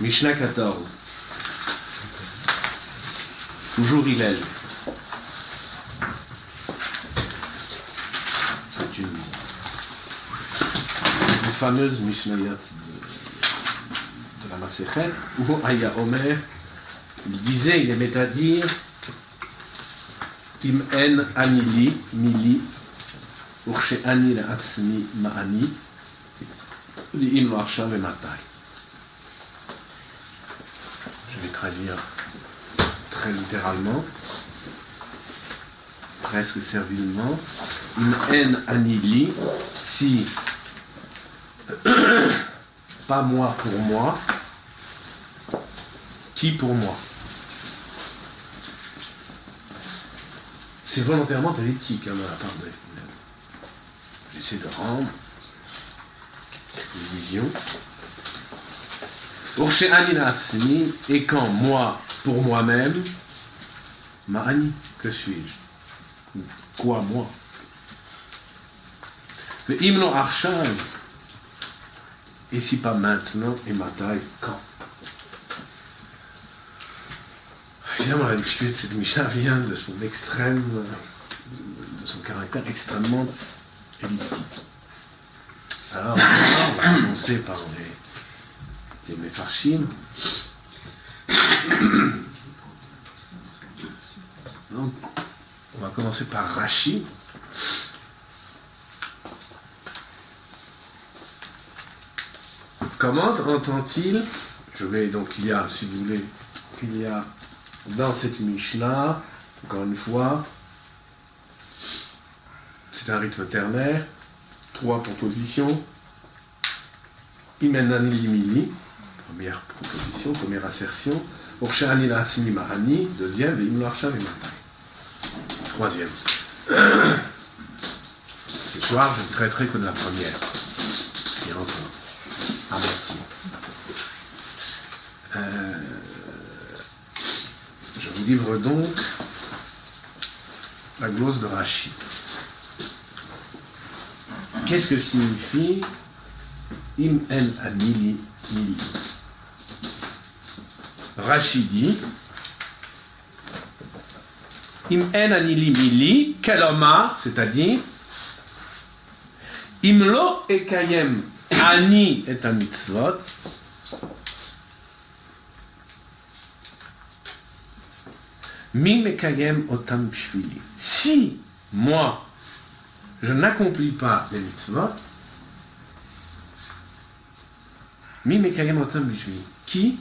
Mishnah 14. Toujours Hillel. C'est une fameuse Mishnayot de la Masechet, où Aya Omer, il disait, il aimait à dire Im en anili mili urshe ani le'atzmi ma'ani li'im lo arshav e'matai. Je vais traduire très littéralement, presque servilement. Im en anili, si pas moi pour moi, qui pour moi? C'est volontairement elliptique hein, dans la part de j'essaie de rendre une vision. Urshe ani la'atzmi, et quand moi pour moi-même, ma'ani, que suis-je? Quoi moi? Ve'im lo arshav, et si pas maintenant, et matai, quand? Évidemment, la difficulté de cette Mishnah vient de son extrême, de son caractère extrêmement elliptique. Alors, on va commencer par les Mefarshim. Donc, on va commencer par Rashi. Comment entend-il? Je vais donc, il y a, si vous voulez, il y a dans cette Mishnah, encore une fois, c'est un rythme ternaire, 3 propositions. Imenan li mili, première proposition, première assertion. Urshe ani la'atzmi ma'ani, deuxième, ve'im lo arshav e'matai. Troisième. Ce soir, je ne traiterai que de la première, qui rentre à moitié. Je vous livre donc la glose de Rashi. Qu'est-ce que signifie Im en anili mili? Rashi dit Im en anili mili, kelomar, c'est-à-dire Im lo ekayem ani et a mitzvot, mi mekayem otam b'shvili. Si moi je n'accomplis pas les mitzvot, mi mekayem otam b'shvili. Qui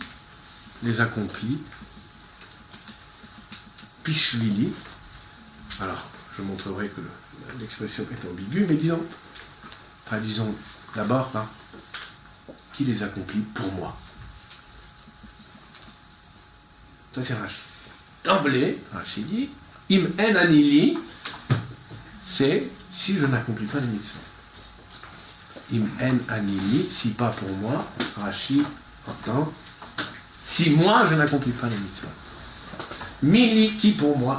les accomplit? B'shvili. Alors, je montrerai que l'expression est ambiguë, mais traduisons d'abord par qui les accomplit pour moi. Ça c'est Rashi. D'emblée, Rashi dit Im en anili, c'est si je n'accomplis pas les mitzvot. Im en anili, si pas pour moi, Rashi entend si moi je n'accomplis pas les mitzvot. Mili, qui pour moi?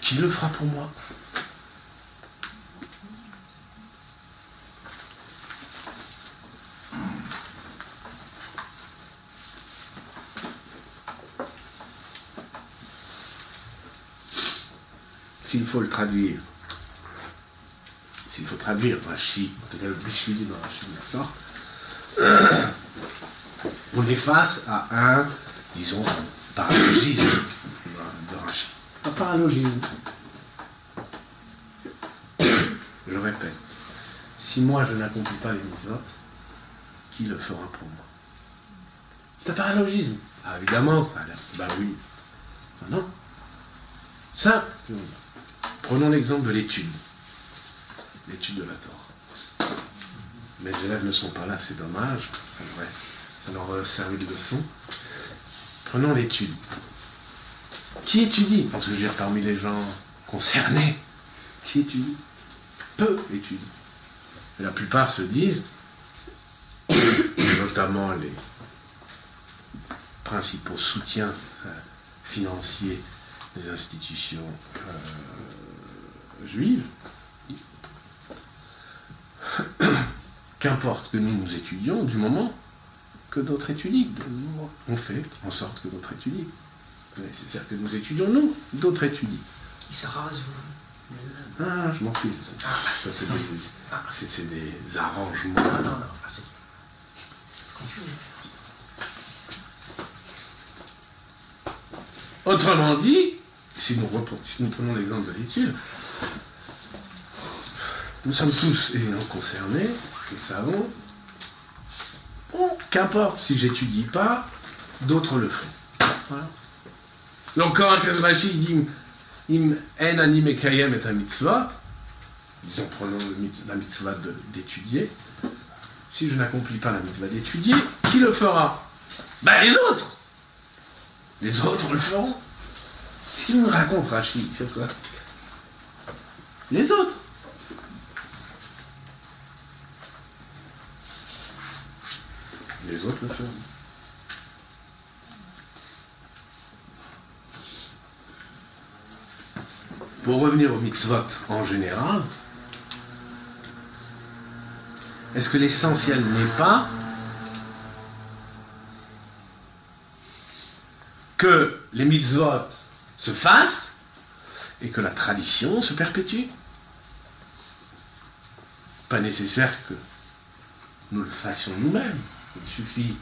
Qui le fera pour moi? S'il faut le traduire, Rashi, en tout cas le Bishvili dans Rashi, on est face à un, disons, paralogisme de Rashi. Un paralogisme. Je répète, si moi je n'accomplis pas les mitzvot, qui le fera pour moi? C'est un paralogisme. Ah, évidemment, ça a l'air. Ben oui. Non. Ça, prenons l'exemple de l'étude de la Torah. Mes élèves ne sont pas là, c'est dommage, ça leur aurait servi de leçon. Prenons l'étude. Qui étudie? Je veux dire, parmi les gens concernés, qui étudie? Peu étudient. Et la plupart se disent, notamment les principaux soutiens financiers des institutions juives, qu'importe que nous étudions du moment que d'autres étudient. On fait en sorte que d'autres étudient. C'est nécessaire que nous étudions, nous, d'autres étudient. Il se rase, Ah, je m'en fiche. Ça, c'est des arrangements. Non. Autrement dit, si nous prenons l'exemple de l'étude, nous sommes tous évidemment concernés, nous le savons. Bon, qu'importe si j'étudie pas, d'autres le font. Voilà. Donc quand un Rashi dit Im en ani mekayem et un mitzvah, disons prenons la mitzvah d'étudier, si je n'accomplis pas la mitzvah d'étudier, qui le fera? Ben les autres. Les autres le feront. Qu'est-ce qu'il nous raconte Rashi sur quoi? Les autres. Les autres le feront. Pour revenir au mitzvot en général, est-ce que l'essentiel n'est pas que les mitzvot se fassent et que la tradition se perpétue? Pas nécessaire que nous le fassions nous-mêmes. Il suffit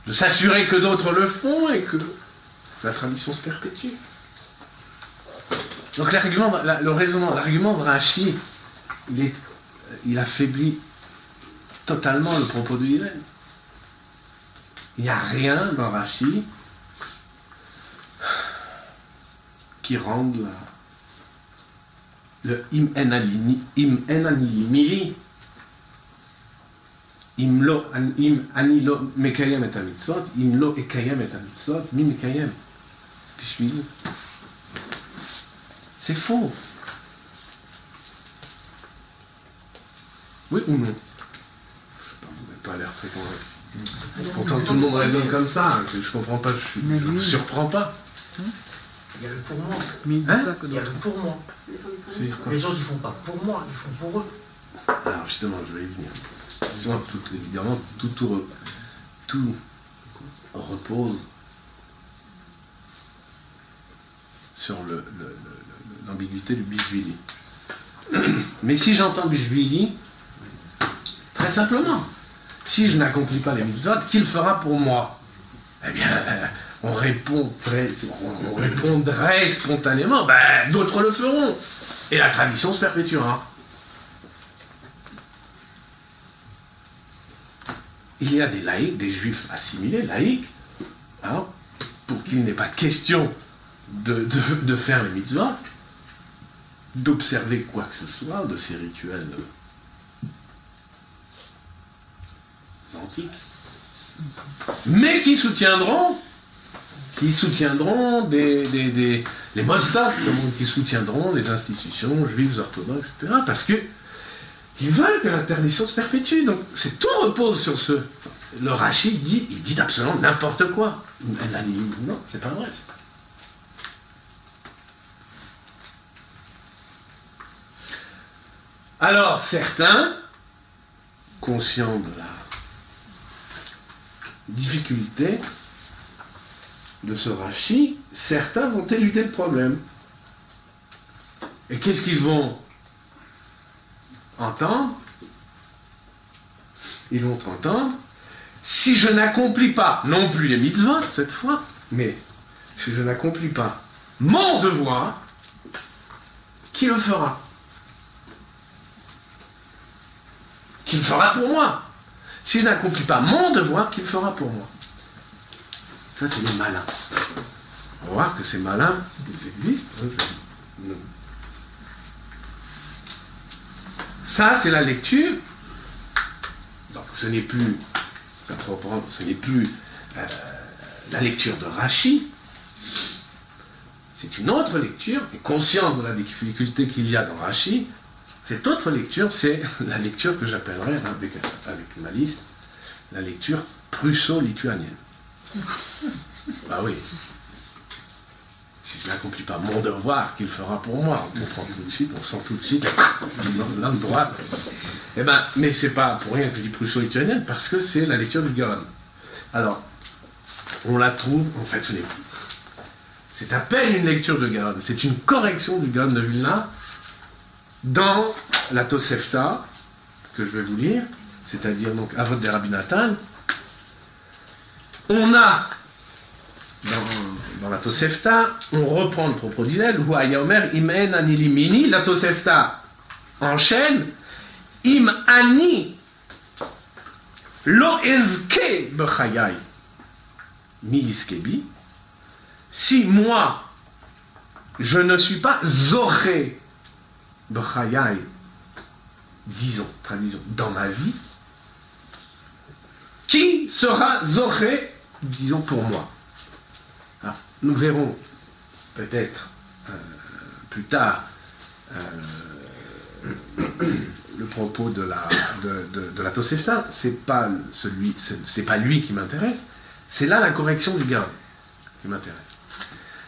de s'assurer que d'autres le font et que la tradition se perpétue. Donc l'argument de Rashi, il affaiblit totalement le propos de Hillel. Il n'y a rien dans Rashi qui rende le im enani mili, im anilo mekayem et mitzvot, im lo ekayem et mitzvot, mi mekayem. Pishvili. C'est faux. Oui ou non? Vous n'avez pas l'air très convaincu. Pourtant tout le monde raisonne comme ça. Je ne comprends pas, je ne vous surprends pas. Il y a le pour moi. Mais il y a le pour moi. Les autres, ils ne font pas pour moi, ils font pour eux. Alors justement, je vais y venir. Justement, évidemment, tout repose sur l'ambiguïté du Bishvili. Mais si j'entends Bishvili, très simplement, si je n'accomplis pas les mitzvot, qui le fera pour moi? Eh bien, on répondrait spontanément, ben, d'autres le feront. Et la tradition se perpétuera. Il y a des laïcs, des juifs assimilés, laïcs, hein, pour qu'il n'ait pas question de faire les mitzvot, d'observer quoi que ce soit de ces rituels antiques, mais qui soutiendront les mosdot, qui soutiendront les institutions juives orthodoxes, etc., parce que ils veulent que l'interdiction se perpétue. Donc tout repose sur ce. Le Rashi dit absolument n'importe quoi. Non, c'est pas vrai. Alors certains, conscients de la difficulté de ce Rashi, certains vont éluder le problème. Et qu'est-ce qu'ils vont entendre? Ils vont entendre, si je n'accomplis pas, non plus les mitzvot cette fois, mais si je n'accomplis pas mon devoir, qui le fera? Qui le fera pour moi? Si je n'accomplis pas mon devoir, qui le fera pour moi? Ça, c'est les malins. On va voir que ces malins, ils existent. Ça, c'est la lecture. Donc, ce n'est plus la lecture de Rashi. C'est une autre lecture, et consciente de la difficulté qu'il y a dans Rashi. Cette autre lecture, c'est la lecture que j'appellerais, avec ma liste, la lecture prusso-lituanienne. Bah oui. je n'accomplis pas mon devoir, qu'il fera pour moi. On comprend tout de suite, on sent tout de suite l'âme droite. Eh ben, mais c'est pas pour rien que je dis prusso-lituanienne, parce que c'est la lecture du Gaon. Alors, on la trouve, en fait, c'est à peine une lecture de Gaon, c'est une correction du Gaon de Vilna dans la Tosefta, que je vais vous lire, c'est-à-dire donc Avot de Rabbi Nathan. On a, dans la Tosefta, on reprend le propos d'Hillel, Hu haya omer im en ani li mini, la Tosefta enchaîne, im ani lo ezke bechayai mi iskebi, si moi je ne suis pas zoré bechayai, disons, traduisons, dans ma vie, qui sera zoré, disons, pour moi. Alors, nous verrons peut-être plus tard le propos de la Tosefta. C'est pas lui qui m'intéresse, c'est là la correction du Gaon qui m'intéresse.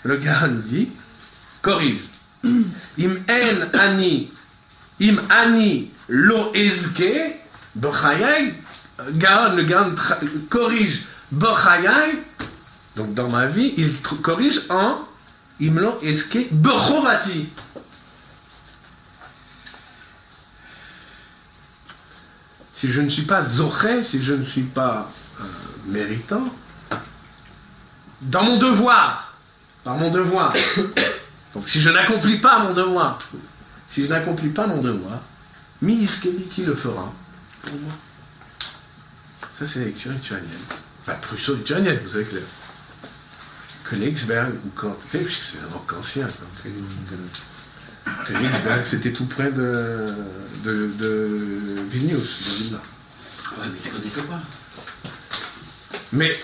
Le Gaon dit, corrige, im ani lo ezke bechayai. Le Gaon corrige bechayai, donc dans ma vie, il corrige en im lo ezke bechovati. Si je ne suis pas zoché, si je ne suis pas méritant, dans mon devoir, par mon devoir, donc si je n'accomplis pas mon devoir, mi iskeli, qui le fera pour moi? Ça, c'est la lecture lituanienne. Enfin, prusso-lituanienne, vous savez que Königsberg, ou puisque c'est un roc ancien. Königsberg, c'était tout près de Vilnius, de Vilna. Ouais, mais c'est connaissez pas. Mais,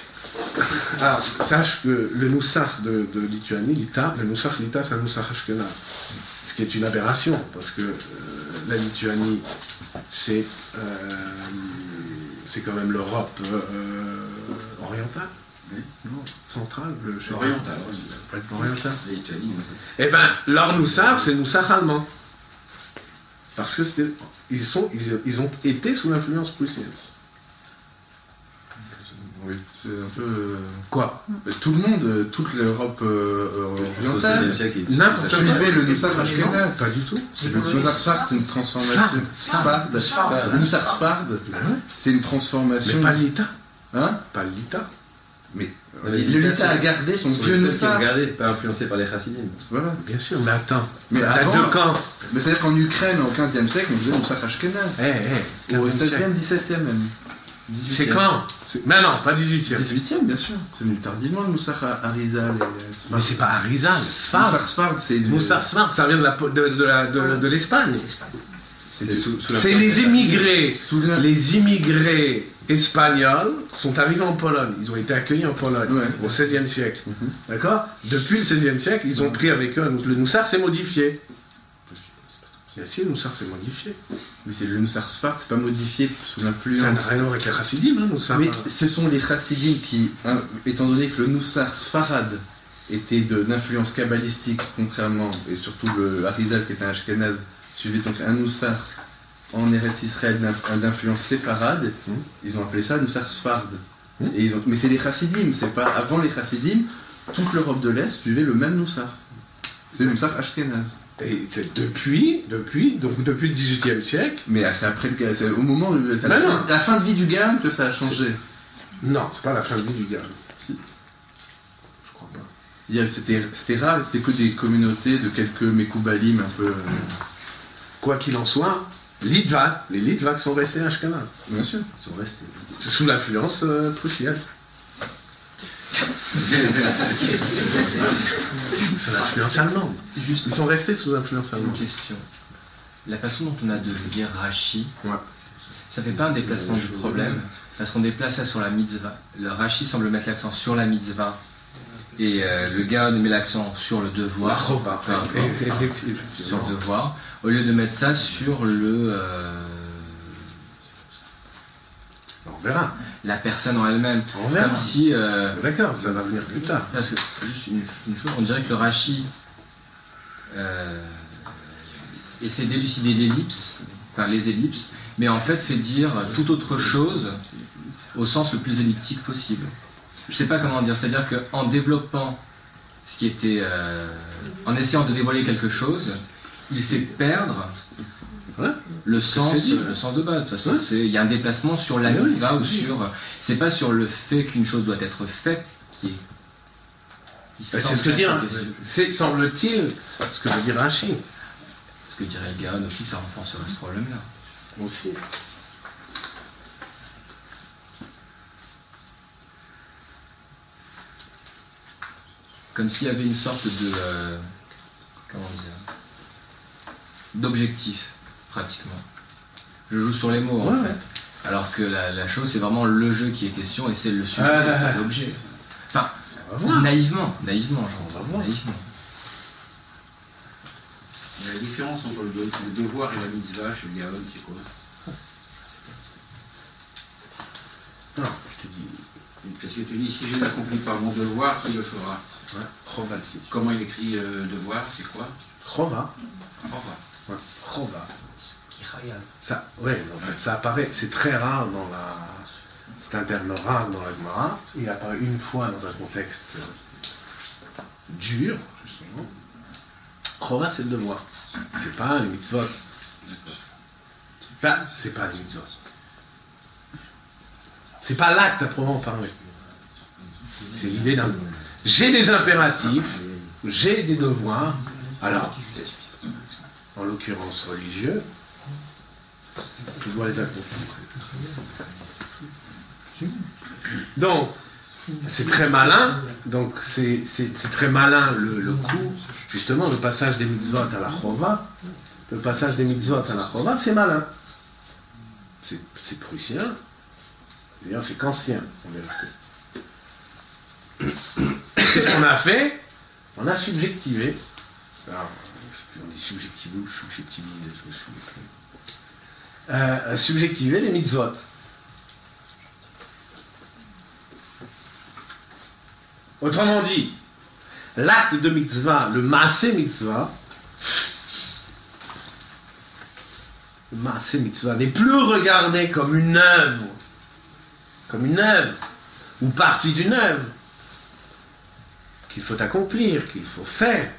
alors, sache que le Noussach de Lituanie, l'Ita, le Noussach l'Ita, c'est un Noussach Ashkenaz. Ce qui est une aberration, parce que la Lituanie, c'est quand même l'Europe orientale, non, centrale, orientale. Orientale. La Lituanie. Eh bien, leur Noussach, c'est le Noussach allemand. Parce que ils ont été sous l'influence prussienne. Oui, c'est un peu... Quoi? Tout le monde, toute l'Europe orientale, n'importe qui suivait le Noussach Ashkenaz. Pas du tout. Le Noussach Sfard, c'est une transformation. Le Noussach Sfard, c'est une transformation. Mais pas l'Ita. Hein? Pas l'Ita. Mais l'Ita a gardé son vieux Noussach. Pas influencé par les chassidim. Voilà. Bien sûr, mais attends. Mais ça date avant, de quand? Mais c'est-à-dire qu'en Ukraine, au XVe siècle, on faisait Noussach Ashkenaz. Au 16e, 17e même. C'est quand? Mais non, pas 18e. 18e, bien sûr. C'est venu tardivement, le Moussach Arizal. Mais c'est pas Arizal, Sfard. Moussach Sfard, c'est... Moussach Sfard, ça vient de l'Espagne. C'est les immigrés. Les immigrés espagnols sont arrivés en Pologne. Ils ont été accueillis en Pologne au XVIe siècle. D'accord? Depuis le XVIe siècle, ils ont pris avec eux le Noussach s'est modifié. Bien sûr, le Noussach s'est modifié. Mais c'est le Noussach Sfard, c'est pas modifié sous l'influence. Ça n'a rien à voir avec les chassidim, hein, Noussach. Mais ce sont les chassidim qui, étant donné que le Noussach Sfarad était d'influence kabbalistique, contrairement, et surtout le Arizal qui était un Ashkenaz, suivait donc un Noussach en Eretz Israël d'influence séfarade, ils ont appelé ça Noussach Sfard. Et mais c'est les chassidim, c'est pas avant les chassidim, toute l'Europe de l'Est suivait le même Noussach. C'est le Noussach Ashkenaz. Et c'est depuis le XVIIIe siècle. Mais c'est après c'est au moment de la fin de vie du Gaon que ça a changé. Non, c'est pas la fin de vie du Gaon. Si. Je crois pas. C'était rare, c'était que des communautés de quelques Mekoubalim un peu. Quoi qu'il en soit, les Litvaks sont restés ashkénazes. Bien sûr. Ils sont restés. Sous l'influence prussienne. Sous l'influence allemande. Ils sont restés sous influence allemande. Une question. La façon dont on a de lire Rashi, ça fait pas un déplacement du problème, parce qu'on déplace ça sur la mitzvah. Le Rashi semble mettre l'accent sur la mitzvah, et le Gaon met l'accent sur le devoir. Sur le devoir, au lieu de mettre ça sur le On verra. La personne en elle-même. On verra. Comme si... D'accord, ça va venir plus tard. Parce que, juste une chose, on dirait que le Rashi essaie d'élucider l'ellipse, enfin les ellipses, mais en fait fait dire tout autre chose au sens le plus elliptique possible. Je ne sais pas comment dire, c'est-à-dire qu'en développant ce qui était... en essayant de dévoiler quelque chose, il fait perdre le sens de base. De toute façon, il y a un déplacement sur la mitzvah ou sur... C'est pas sur le fait qu'une chose doit être faite qui c'est ce que dit, c'est, semble-t-il, ce que veut dire Rashi. Ce que dirait le Gaon aussi, ça renforcerait ce problème-là. Aussi. Comme s'il y avait une sorte de... comment dire, d'objectif, pratiquement. Je joue sur les mots, en fait. Alors que la chose, c'est vraiment le jeu qui est question et c'est le sujet, l'objet. Enfin, naïvement, genre, naïvement. La différence entre le devoir et la mitzvah chez le Gaon, c'est quoi? Non, je te dis... Parce que tu dis, si je n'accomplis pas mon devoir, qui le fera? Chova. Comment il écrit devoir, c'est quoi? Chova. Chova. Chova. Ça, ça apparaît, c'est très rare dans la... C'est un terme rare dans la Gemara. Il apparaît une fois dans un contexte dur, justement. Chova, c'est le devoir. C'est pas les mitzvot. C'est pas les mitzvot. C'est pas l'acte à proprement parler. C'est l'idée d'un... J'ai des impératifs, j'ai des devoirs, alors, en l'occurrence religieux, je dois les accomplir. Donc, c'est très malin, donc c'est très malin le coup, justement, le passage des mitzvot à la chova. Le passage des mitzvot à la chova, c'est malin. C'est prussien, d'ailleurs c'est kantien, en vérité. Qu'est-ce qu'on a fait? On a subjectivé. Alors, on dit subjectivé ou subjectivisé, je me souviens plus. Subjectiver les mitzvot. Autrement dit, l'acte de mitzvah, le maaseh mitzvah, n'est plus regardé comme une œuvre, ou partie d'une œuvre, qu'il faut accomplir, qu'il faut faire,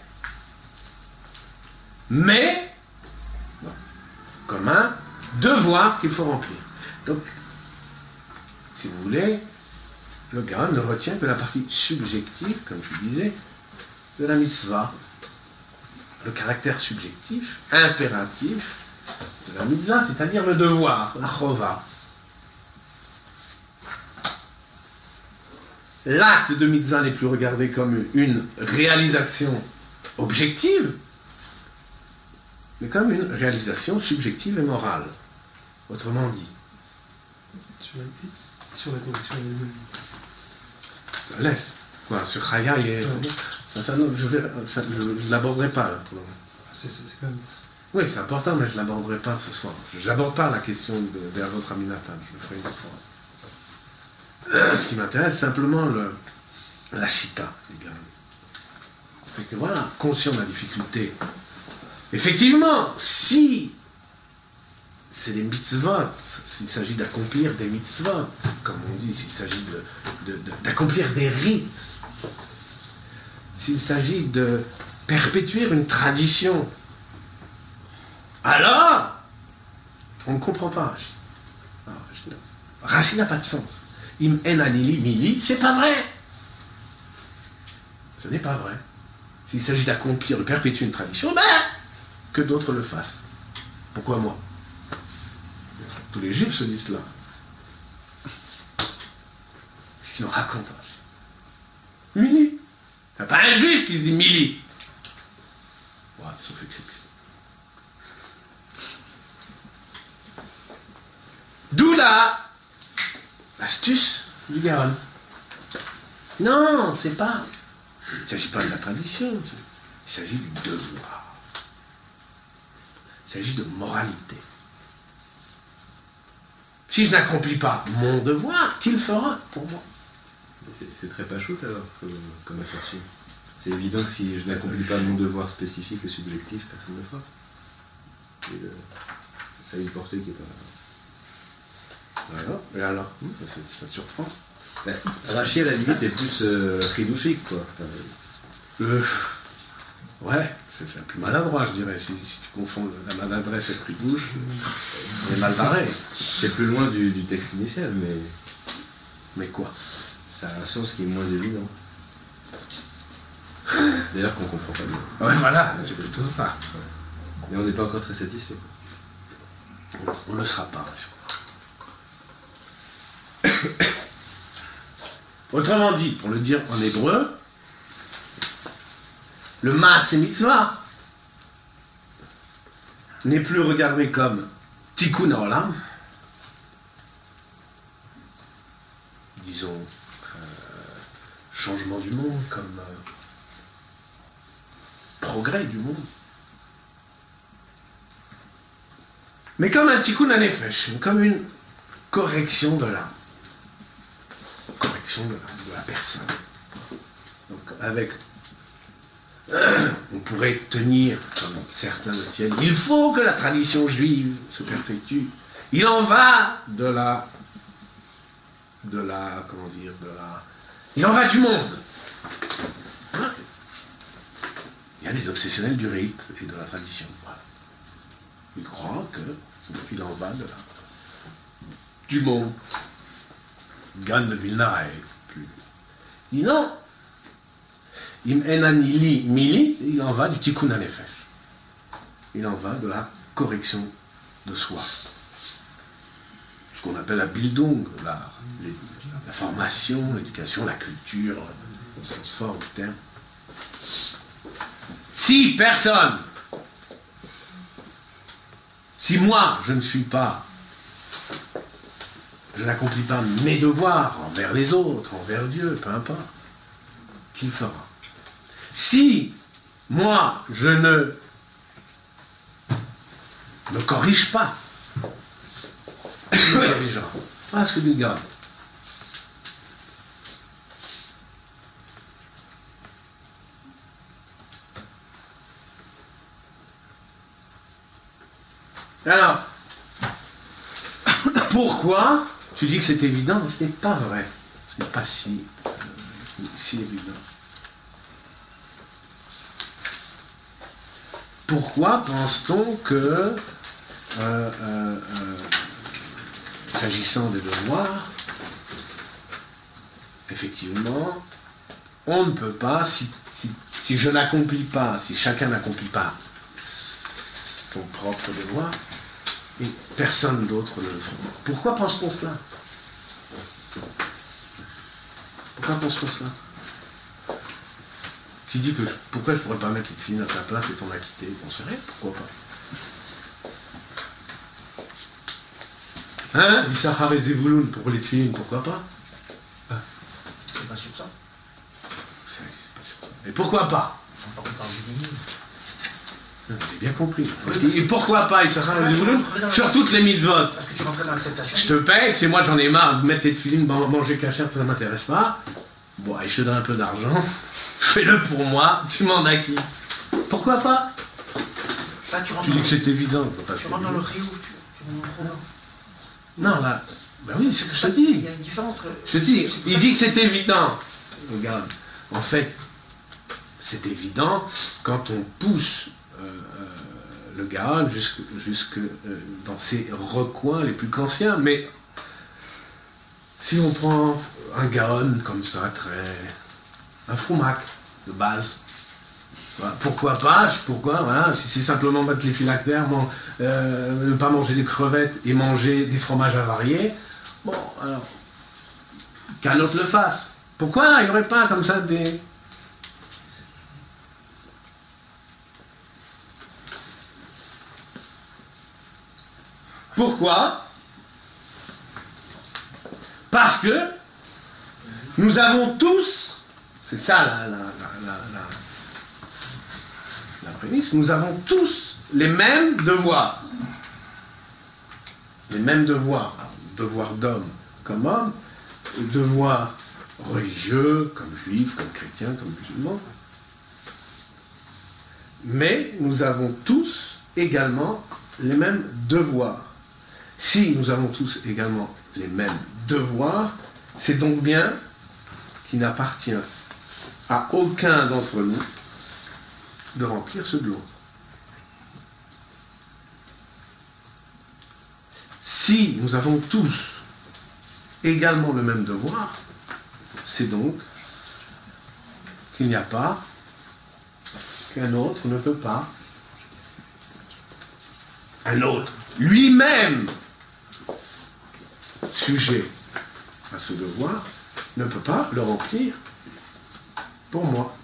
mais comme un devoir qu'il faut remplir. Donc, si vous voulez, le Gaon ne retient que la partie subjective, comme je disais, de la mitzvah. Le caractère subjectif, impératif de la mitzvah, c'est-à-dire le devoir, la chova. L'acte de mitzvah n'est plus regardé comme une réalisation objective, mais comme une réalisation subjective et morale. Autrement dit. Sur la Laisse. Quoi, sur Chaya, je ne l'aborderai pas. Là, pour le moment. C'est quand même... Oui, c'est important, mais je ne l'aborderai pas ce soir. Je n'aborde pas la question de votre Aminatan, je le ferai une fois. Ce qui m'intéresse, c'est simplement la chita, les gars. Et que voilà, conscient de la difficulté. Effectivement, si c'est des mitzvot, s'il s'agit d'accomplir des mitzvot, comme on dit, s'il s'agit d'accomplir des rites, s'il s'agit de perpétuer une tradition, alors on ne comprend pas Rashi. Rashi n'a pas de sens. Im en anili mili, c'est pas vrai. Ce n'est pas vrai. S'il s'agit d'accomplir, de perpétuer une tradition, que d'autres le fassent. Pourquoi moi? Tous les juifs se disent cela. Qu'est-ce qu'ils racontent? Mili. Il n'y a pas un juif qui se dit mili. Ouais, sauf exception. D'où l'astuce du Gaon. Non, c'est pas. Il ne s'agit pas de la tradition, il s'agit du devoir. Il s'agit de moralité. Si je n'accomplis pas mon devoir, qui le fera pour moi? C'est très pachoute alors, comme assertion. C'est évident que si je n'accomplis pas mon devoir spécifique et subjectif, personne ne le fera. Ça a une portée qui n'est pas... Voilà. Et alors, ça te surprend? Rachi, à la limite, est plus ridouchique, quoi. Ouais, c'est plus maladroit, je dirais. Si tu confonds la maladresse et le prix de bouche, on est mal barré. C'est plus loin du texte initial, mais... Mais quoi? Ça a un sens qui est moins évident. D'ailleurs, qu'on comprend pas bien. Ouais, voilà, c'est plutôt ça. Mais on n'est pas encore très satisfait. On ne le sera pas. Autrement dit, pour le dire en hébreu, le Maaseh Mitzvah n'est plus regardé comme Tikkun Haolam, disons, changement du monde, comme progrès du monde, mais comme un Tikkun HaNefesh, comme une correction de l'âme. Correction de la personne. Donc avec, on pourrait tenir, comme certains le tiennent, il faut que la tradition juive se perpétue. Il en va il en va du monde. Il y a des obsessionnels du rite et de la tradition. Voilà. Ils croient qu'il en va du monde. Gan de Vilna est plus... Il dit non. Im enani mili, il en va du Tikkun HaNefesh. Il en va de la correction de soi. Ce qu'on appelle la Bildung, la formation, l'éducation, la culture, au sens fort du terme. Si personne, si moi je n'accomplis pas mes devoirs envers les autres, envers Dieu, peu importe, qui le fera? Si moi je ne me corrige pas, qui me corrigera? Pas ce que dit Gad. Alors, pourquoi tu dis que c'est évident? Ce n'est pas vrai. Ce n'est pas si évident. Pourquoi pense-t-on que, s'agissant des devoirs, effectivement, on ne peut pas, si je n'accomplis pas, si chacun n'accomplit pas son propre devoir, et personne d'autre ne le fera. Pourquoi pense-t-on cela? Pourquoi pense-t-on cela? Qui dit que pourquoi je pourrais pas mettre les filles à ta place et t'en acquitter? On sait rien, pourquoi pas? Hein? Issachar et Zevulun pour les filles, pourquoi pas? C'est pas sur ça. Et pourquoi pas? On parle du minimum. J'ai bien compris. Et pourquoi pas Issachar et Zevulun sur toutes les mitzvot? Parce que tu rentrais dans l'acceptation. Je te paye, c'est moi j'en ai marre de mettre les filines, manger cachère, ça ne m'intéresse pas. Bon, allez, je te donne un peu d'argent. Fais-le pour moi, tu m'en acquittes. Pourquoi pas? Là, tu dis que c'est évident. Tu rentres dans le rio, tu rentres dans le rio. Non, là, ben oui, c'est ce que je te dis. Il y a une différence entre... Je te dis, il dit que c'est évident. Regarde, en fait, c'est évident quand on pousse le Gaon jusque dans ses recoins les plus qu'anciens. Mais si on prend un Gaon comme ça, un Foumak de base, voilà. Pourquoi pas? Voilà, si c'est simplement mettre les phylactères, ne pas manger des crevettes et manger des fromages avariés, bon, alors, qu'un autre le fasse. Pourquoi il n'y aurait pas comme ça des... Pourquoi? Parce que nous avons tous, c'est ça la prémisse, nous avons tous les mêmes devoirs. Les mêmes devoirs. Alors, devoir d'homme comme homme, devoir religieux, comme juif, comme chrétien, comme musulman. Mais nous avons tous également les mêmes devoirs. Si nous avons tous également les mêmes devoirs, c'est donc bien qu'il n'appartient à aucun d'entre nous de remplir ceux de l'autre. Si nous avons tous également le même devoir, c'est donc qu'il n'y a pas qu'un autre ne peut pas, un autre lui-même sujet à ce devoir, ne peut pas le remplir pour moi.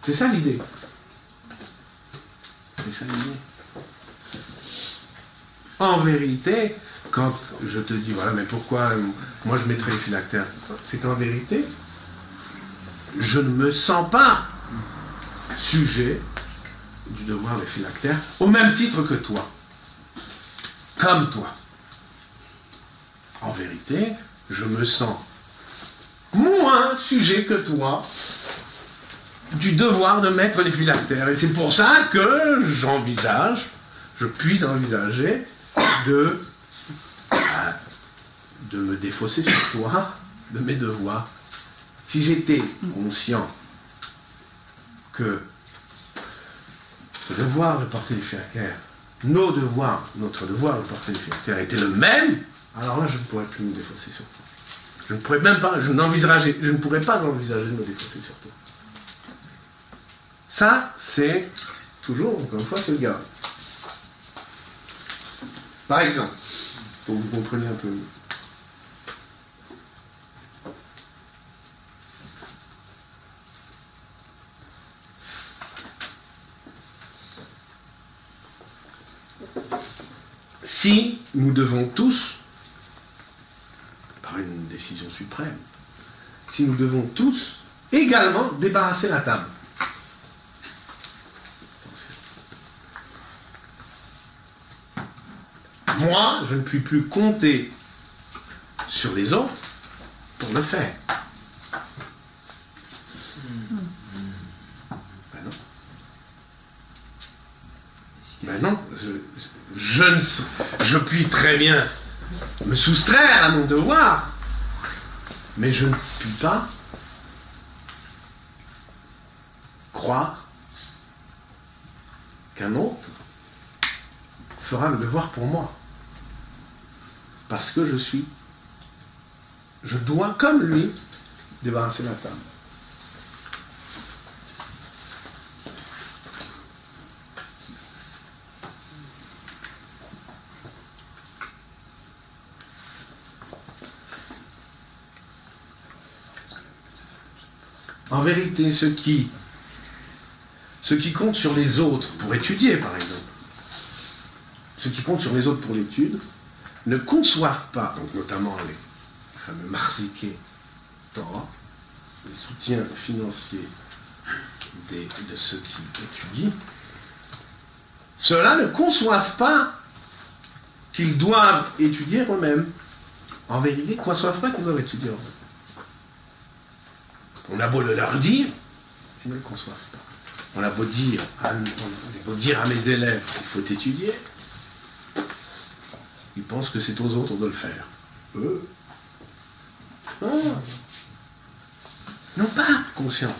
C'est ça l'idée. C'est ça l'idée. En vérité, quand je te dis, voilà, mais pourquoi moi je mettrais les phylactères, c'est qu'en vérité, je ne me sens pas sujet du devoir des phylactères au même titre que toi. Comme toi. En vérité, je me sens moins sujet que toi du devoir de mettre les phylactères. Et c'est pour ça que je puis envisager de me défausser sur toi de mes devoirs. Si j'étais conscient que le devoir de porter les phylactères, notre devoir de porter les phylactères était le même, alors là je ne pourrais plus me défausser sur toi. Je ne pourrais même pas, je ne pourrais pas envisager de me défausser sur toi. Ça, c'est toujours, encore une fois, c'est le gars. Par exemple, pour que vous compreniez un peu mieux. Si nous devons tous, par une décision suprême, si nous devons tous également débarrasser la table. Moi, je ne puis plus compter sur les autres pour le faire. Ben non, je puis très bien me soustraire à mon devoir, mais je ne puis pas croire qu'un autre fera le devoir pour moi. Parce que je dois, comme lui, débarrasser la table. En vérité, ceux qui comptent sur les autres pour étudier, par exemple, ceux qui comptent sur les autres pour l'étude, ne conçoivent pas, donc notamment les fameux marsiqués Torah, les soutiens financiers de ceux qui étudient, ceux-là ne conçoivent pas qu'ils doivent étudier eux-mêmes. En vérité, ils ne conçoivent pas qu'ils doivent étudier eux-mêmes. On a beau le leur dire, ils ne le conçoivent pas. On a beau dire à mes élèves qu'il faut étudier, ils pensent que c'est aux autres de le faire. Eux, n'ont pas conscience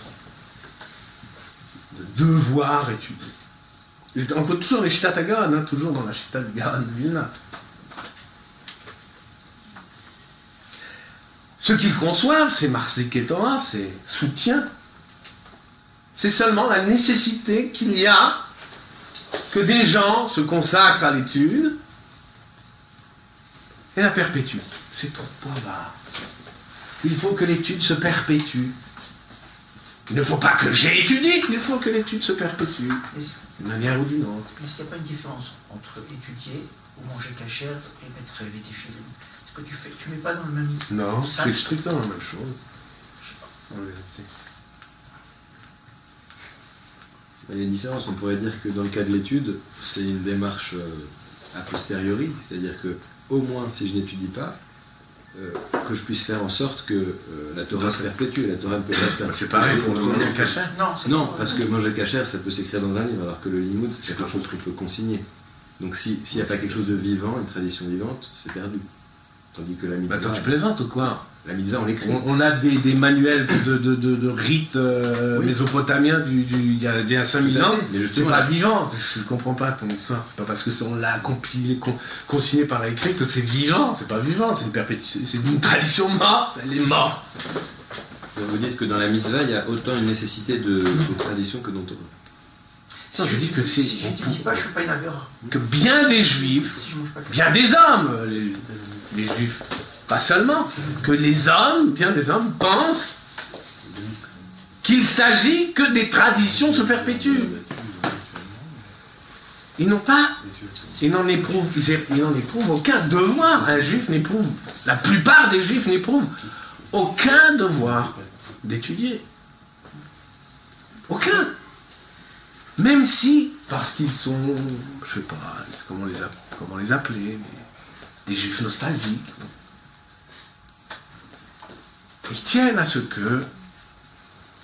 de devoir étudier. Encore toujours les Shitat HaGaon, toujours dans la Shitat Gaon de Vilna. Ce qu'ils conçoivent, c'est Marzik Torah, c'est soutien. C'est seulement la nécessité qu'il y a que des gens se consacrent à l'étude et la perpétuent. C'est tout. Point barre. Il faut que l'étude se perpétue. Il ne faut pas que j'ai étudié, il faut que l'étude se perpétue. D'une manière ou d'une autre. Est-ce qu'il n'y a pas une différence entre étudier ou manger cachère et mettre les téfilines? Ce que tu mets pas dans le même... Non, c'est strictement la même chose. Il y a une différence, on pourrait dire que dans le cas de l'étude, c'est une démarche a posteriori, c'est-à-dire que au moins si je n'étudie pas, que je puisse faire en sorte que la Torah se perpétue, la Torah ne peut pas se perpétuer. C'est pareil pour le manger cachère. Non, parce que manger cachère, ça peut s'écrire dans un livre, alors que le limoud, c'est quelque chose qu'on peut consigner. Donc s'il n'y a pas quelque chose de vivant, une tradition vivante, c'est perdu. Tandis que la mitzvah... Attends, tu plaisantes ou quoi? La mitzvah, on l'écrit. On a des manuels de rites mésopotamiens d'il y a 5000 ans. C'est pas vivant. Je ne comprends pas ton histoire. C'est pas parce qu'on l'a compilé, consigné par écrit que c'est vivant. C'est pas vivant. C'est une tradition morte. Elle est morte. Donc vous dites que dans la mitzvah, il y a autant une nécessité de tradition que dans Torah. Non, je dis que c'est... Si je n'étudie pas, je ne fais pas une avéra. Que bien des juifs, Si je mange pas de bien des hommes, les juifs, pas seulement, que les hommes, bien des hommes, pensent qu'il s'agit que des traditions se perpétuent. Ils n'en éprouvent aucun devoir. Un juif n'éprouve, la plupart des juifs n'éprouvent aucun devoir d'étudier. Aucun. Même si, parce qu'ils sont, je sais pas, comment les appeler, des juifs nostalgiques. Ils tiennent à ce que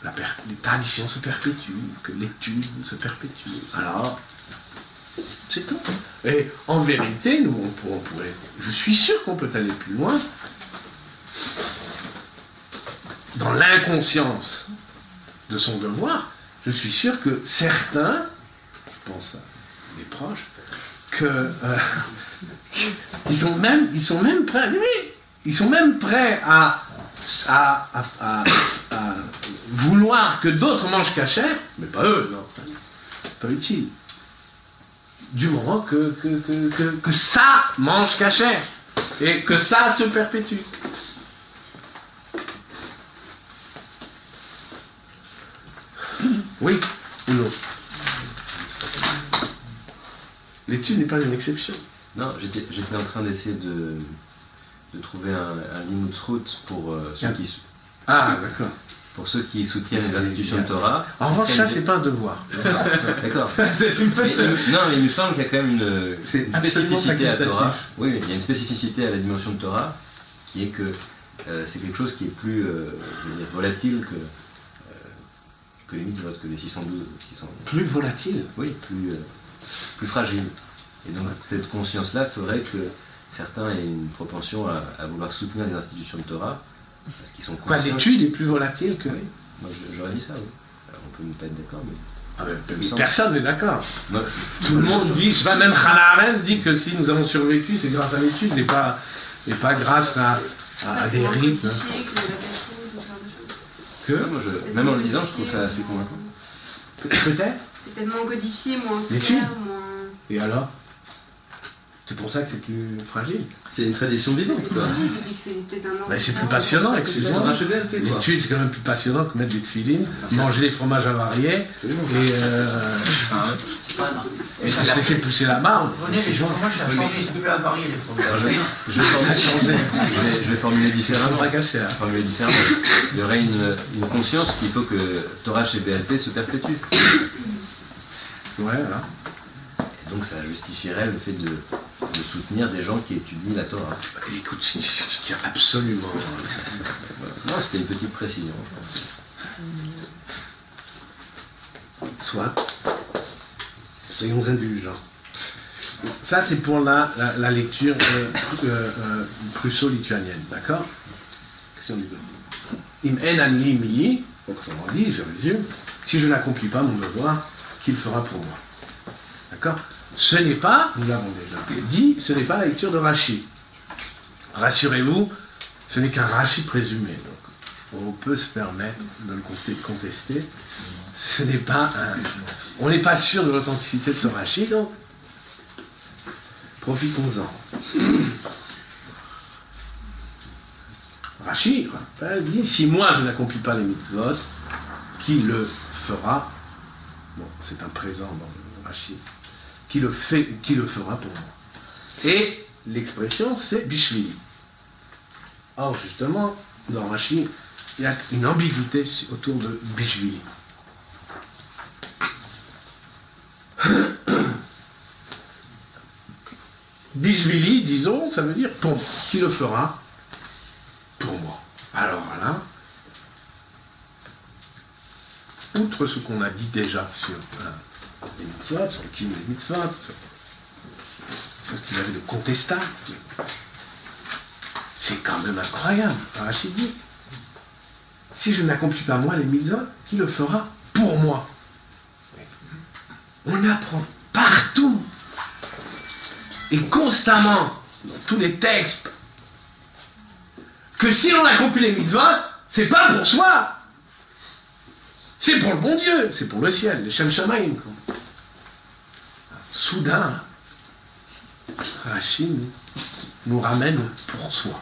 les traditions se perpétuent, que l'étude se perpétue. Alors, c'est tout. Et en vérité, nous, on pourrait, je suis sûr qu'on peut aller plus loin dans l'inconscience de son devoir. Je suis sûr que certains, je pense à des proches, ils sont même prêts, oui, ils sont même prêts à vouloir que d'autres mangent cachère, mais pas eux, non, c'est pas utile. Du moment que ça mange cachère et que ça se perpétue. Oui ou non? L'étude n'est pas une exception. Non, j'étais en train d'essayer de trouver un limud route pour ceux qui soutiennent les institutions de Torah. En revanche, ça, c'est pas un devoir. D'accord. C'est une Non, mais il me semble qu'il y a quand même une spécificité à la Torah. facultatif. Oui, il y a une spécificité à la dimension de Torah qui est que c'est quelque chose qui est plus volatile que les mitzvot, que les 612. Plus volatile. Oui, plus fragile. Et donc cette conscience-là ferait que certains aient une propension à vouloir soutenir les institutions de Torah, parce qu'ils sont conscients... Quoi, l'étude est plus volatile que... Oui, moi j'aurais dit ça, oui. Alors, on peut ne pas être d'accord, mais... Ah ben, personne n'est d'accord. Moi, Tout le monde dit, je sais pas, même Hannah Arendt dit que si nous avons survécu, c'est grâce à l'étude et pas grâce à des rites. Même en le disant, je trouve ça assez convaincant. Peut-être. C'est tellement codifié, moins L'étude. clair, moins... Et alors? C'est pour ça que c'est plus fragile. C'est une tradition vivante, quoi. Je dis que c'est peut-être un ordre. Mais c'est plus passionnant, excuse-moi. L'étude, c'est quand même plus passionnant que mettre des tefilines, manger des fromages avariés, et c'est pousser la marde. Venez, les gens, moi, ça a changé, c'est plus avarié les fromages. Je vais formuler différemment. Pas caché, là. Il y aurait une conscience qu'il faut que Torah chez BLP se perpétue. Ouais, voilà. Donc ça justifierait le fait de soutenir des gens qui étudient la Torah. Écoute, tu tiens absolument. Non, c'était une petite précision. Soit. Soyons indulgents. Ça, c'est pour la lecture prusso-lituanienne, d'accord? Question du Im en ani mi, autrement dit, je résume, si je n'accomplis pas mon devoir, qu'il fera pour moi. D'accord? Ce n'est pas, nous l'avons déjà dit, ce n'est pas la lecture de Rashi. Rassurez-vous, ce n'est qu'un Rashi présumé. Donc, on peut se permettre de le contester. Ce n'est pas un... On n'est pas sûr de l'authenticité de ce Rashi, donc profitons-en. Rashi dit, si moi je n'accomplis pas les mitzvot, qui le fera? Bon, c'est un présent dans le Rashi. Qui le fera pour moi. Et l'expression, c'est Bishvili. Or, justement, dans Rashi, il y a une ambiguïté autour de Bishvili. Bishvili, disons, ça veut dire pour moi. Qui le fera? Pour moi. Alors là, outre ce qu'on a dit déjà sur les mitzvot, sur le kim les mitzvot, sur qu'il avait de contestable, c'est quand même incroyable. Rachid dit, si je n'accomplis pas moi les mitzvot, qui le fera pour moi? On apprend partout et constamment dans tous les textes que si on accomplit les mitzvot, c'est pas pour soi, c'est pour le bon Dieu, c'est pour le ciel, les Shem Shamaim. Soudain, Rachid nous ramène pour soi.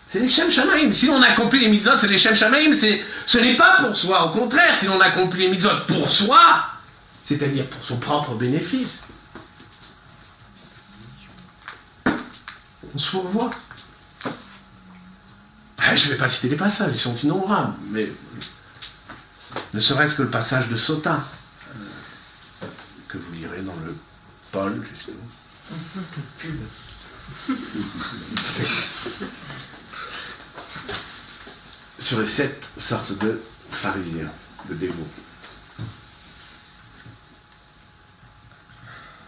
C'est les Shem Shamaim. Si on accomplit les mitzvot, c'est les Shem Shamaim. Ce n'est pas pour soi. Au contraire, si on accomplit les mitzvot pour soi, c'est-à-dire pour son propre bénéfice, on se revoit. Je ne vais pas citer les passages, ils sont innombrables, mais ne serait-ce que le passage de Sota, que vous lirez dans le Paul, justement. Sur les 7 sortes de pharisiens, de dévots.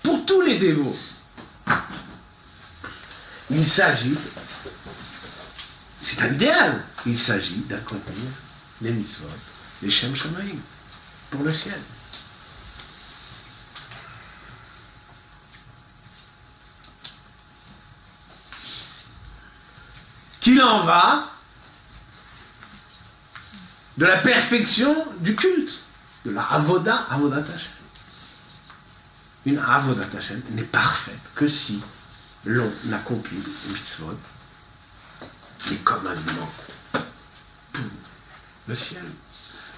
Pour tous les dévots, il s'agit, c'est un idéal, il s'agit d'accomplir les mitzvot, les Shem Shamaim, pour le ciel. Qu'il en va de la perfection du culte, de la Avodat Hashem. Une Avodat Hashem n'est parfaite que si l'on accomplit les mitzvot, les commandements pour le ciel.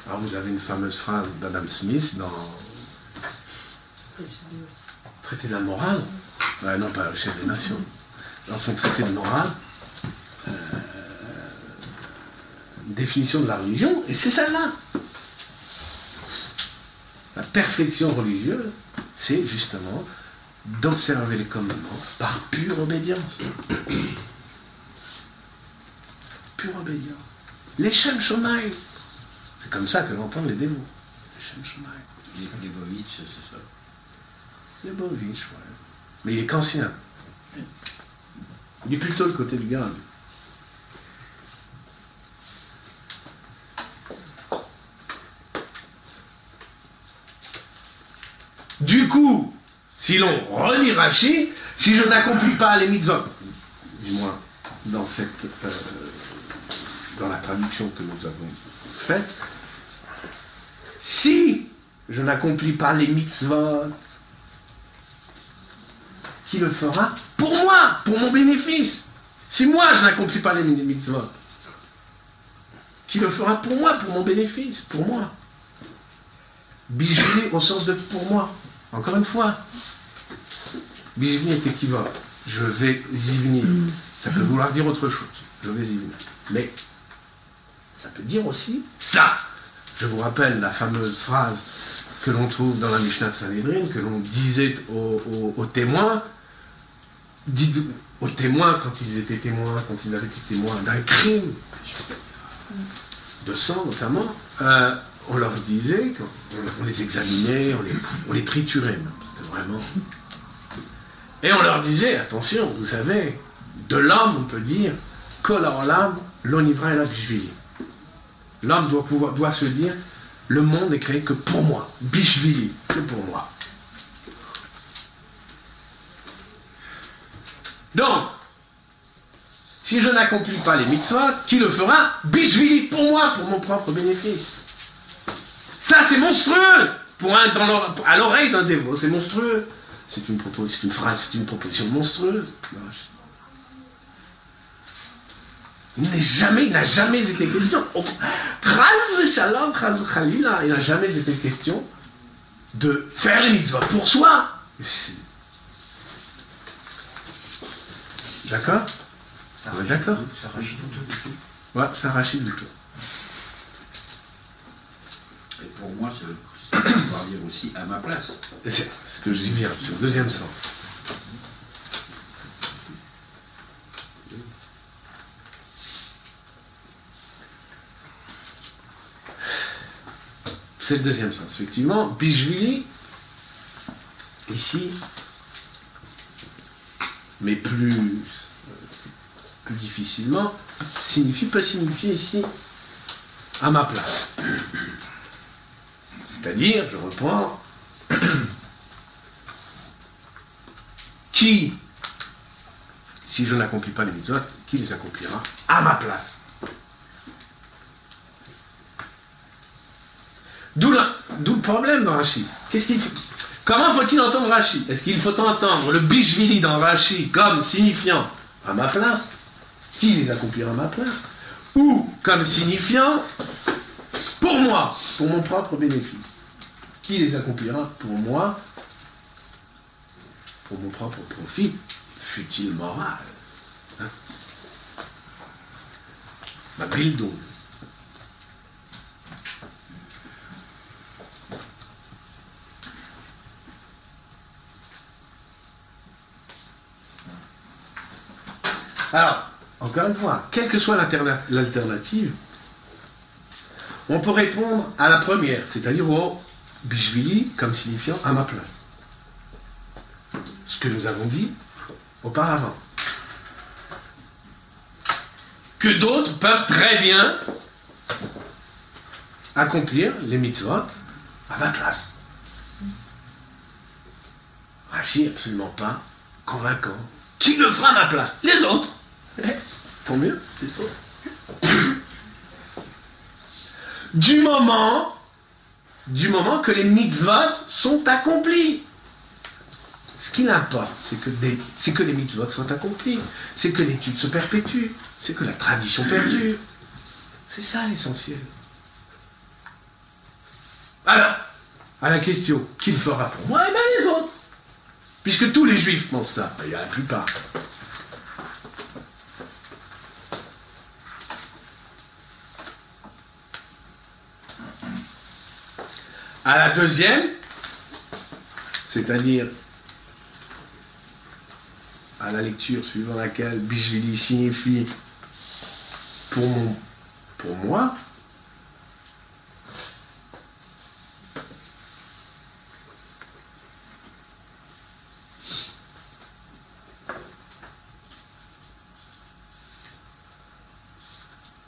Alors vous avez une fameuse phrase d'Adam Smith dans Traité de la morale, non pas le chef des nations, dans son traité de morale, définition de la religion, et c'est celle-là. La perfection religieuse, c'est justement d'observer les commandements par pure obédience. Pure obédience. Les Shem Shamaim. C'est comme ça que l'entendent les dévots. Les Shem Shamaim. Les Bovitch, c'est ça. Les Bovitch, ouais. Mais il est qu'ancien. Il est plutôt le côté du garde. Du coup, si l'on relit Rashi, si je n'accomplis pas les mitzvot, du moins dans dans la traduction que nous avons faite, si je n'accomplis pas les mitzvot, qui le fera? Pour moi, pour mon bénéfice. Si moi je n'accomplis pas les mitzvot, qui le fera pour moi, pour mon bénéfice, pour moi? Bijvili au sens de pour moi. Encore une fois, Bijvili est équivoque. Je vais y venir. Ça peut vouloir dire autre chose. Je vais y venir. Mais ça peut dire aussi ça. Je vous rappelle la fameuse phrase que l'on trouve dans la Mishnah de Sanhedrin, que l'on disait aux témoins, dites aux témoins quand ils étaient témoins, quand ils avaient été témoins d'un crime, de sang notamment, on leur disait, on les examinait, on les triturait même, c'était vraiment... Et on leur disait, attention, vous savez, de l'homme on peut dire, Kol ha'olam lo nivra ela bishvili. L'homme doit se dire, le monde n'est créé que pour moi, bishvili, que pour moi. Donc, si je n'accomplis pas les mitzvot, qui le fera? Bishvili, pour moi, pour mon propre bénéfice. Ça, c'est monstrueux pour à l'oreille d'un dévot, c'est monstrueux. C'est une proposition monstrueuse. Il n'a jamais été question. Il n'a jamais été question de faire les mitzvot pour soi. D'accord? D'accord? Ça rachète tout. Ouais, ça rachète du tout. Et pour moi, ça veut dire aussi à ma place. C'est ce que j'y viens, c'est le deuxième sens. C'est le deuxième sens, effectivement. Bishvili, ici, mais plus difficilement, peut signifier ici à ma place. C'est-à-dire, je reprends, qui, si je n'accomplis pas les mitzvot, qui les accomplira à ma place? D'où le problème dans Rashi. Comment faut-il entendre Rashi? Est-ce qu'il faut entendre le bishvili dans Rashi comme signifiant à ma place? Qui les accomplira à ma place? Ou comme signifiant pour moi, pour mon propre bénéfice? Qui les accomplira pour moi, pour mon propre profit, fut-il moral? Hein? Ma bildung. Alors, encore une fois, quelle que soit l'alternative, on peut répondre à la première, c'est-à-dire au bishvili comme signifiant à ma place. Ce que nous avons dit auparavant. Que d'autres peuvent très bien accomplir les mitzvot à ma place. Rashi n'est absolument pas convaincant. Qui le fera à ma place? Les autres. Tant mieux, les autres. Du moment que les mitzvot sont accomplis. Ce qui importe, c'est que les mitzvot sont accomplis, c'est que l'étude se perpétue, c'est que la tradition perdure. C'est ça l'essentiel. Alors, à la question, qui le fera pour moi? Eh bien les autres. Puisque tous les juifs pensent ça, il y a la plupart. À la deuxième, c'est-à-dire à la lecture suivant laquelle bishvili signifie pour moi,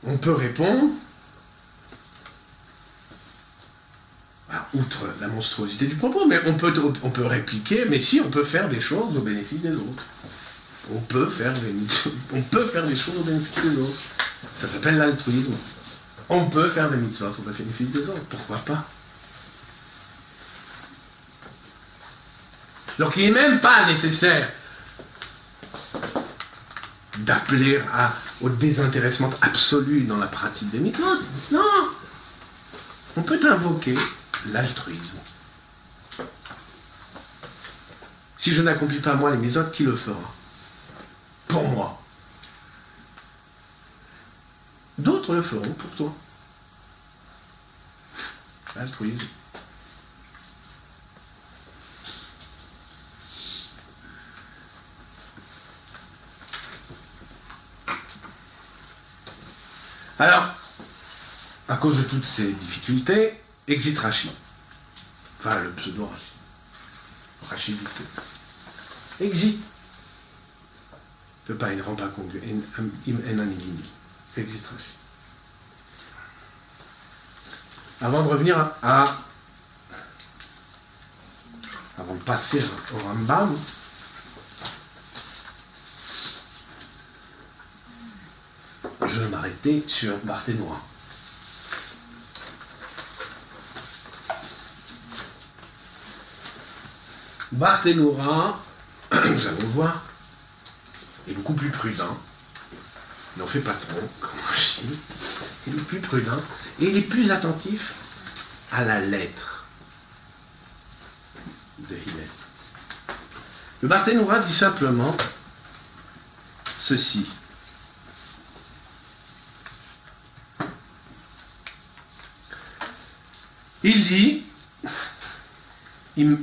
on peut répondre, outre la monstruosité du propos, mais on peut répliquer, mais si on peut faire des choses au bénéfice des autres. On peut faire des choses au bénéfice des autres. Ça s'appelle l'altruisme. On peut faire des mitzvot au bénéfice des autres. Pourquoi pas? Donc il n'est même pas nécessaire d'appeler au désintéressement absolu dans la pratique des mitzvot. Non! On peut invoquer l'altruisme. Si je n'accomplis pas moi les mitzvot, qui le fera? Pour moi. D'autres le feront pour toi. L'altruisme. Alors, à cause de toutes ces difficultés, exit Rashi. Enfin, le pseudo-Rashi. Rashi dit que. Exit. Il ne rend pas compte. Exit Rashi. Avant de revenir avant de passer au Rambam, je vais m'arrêter sur Barthénoura. Barthénoura, nous allons le voir, est beaucoup plus prudent. Il n'en fait pas trop, comme Rashi. Il est plus prudent et il est plus attentif à la lettre de Hillel. Le Barthénoura dit simplement ceci. Il dit Im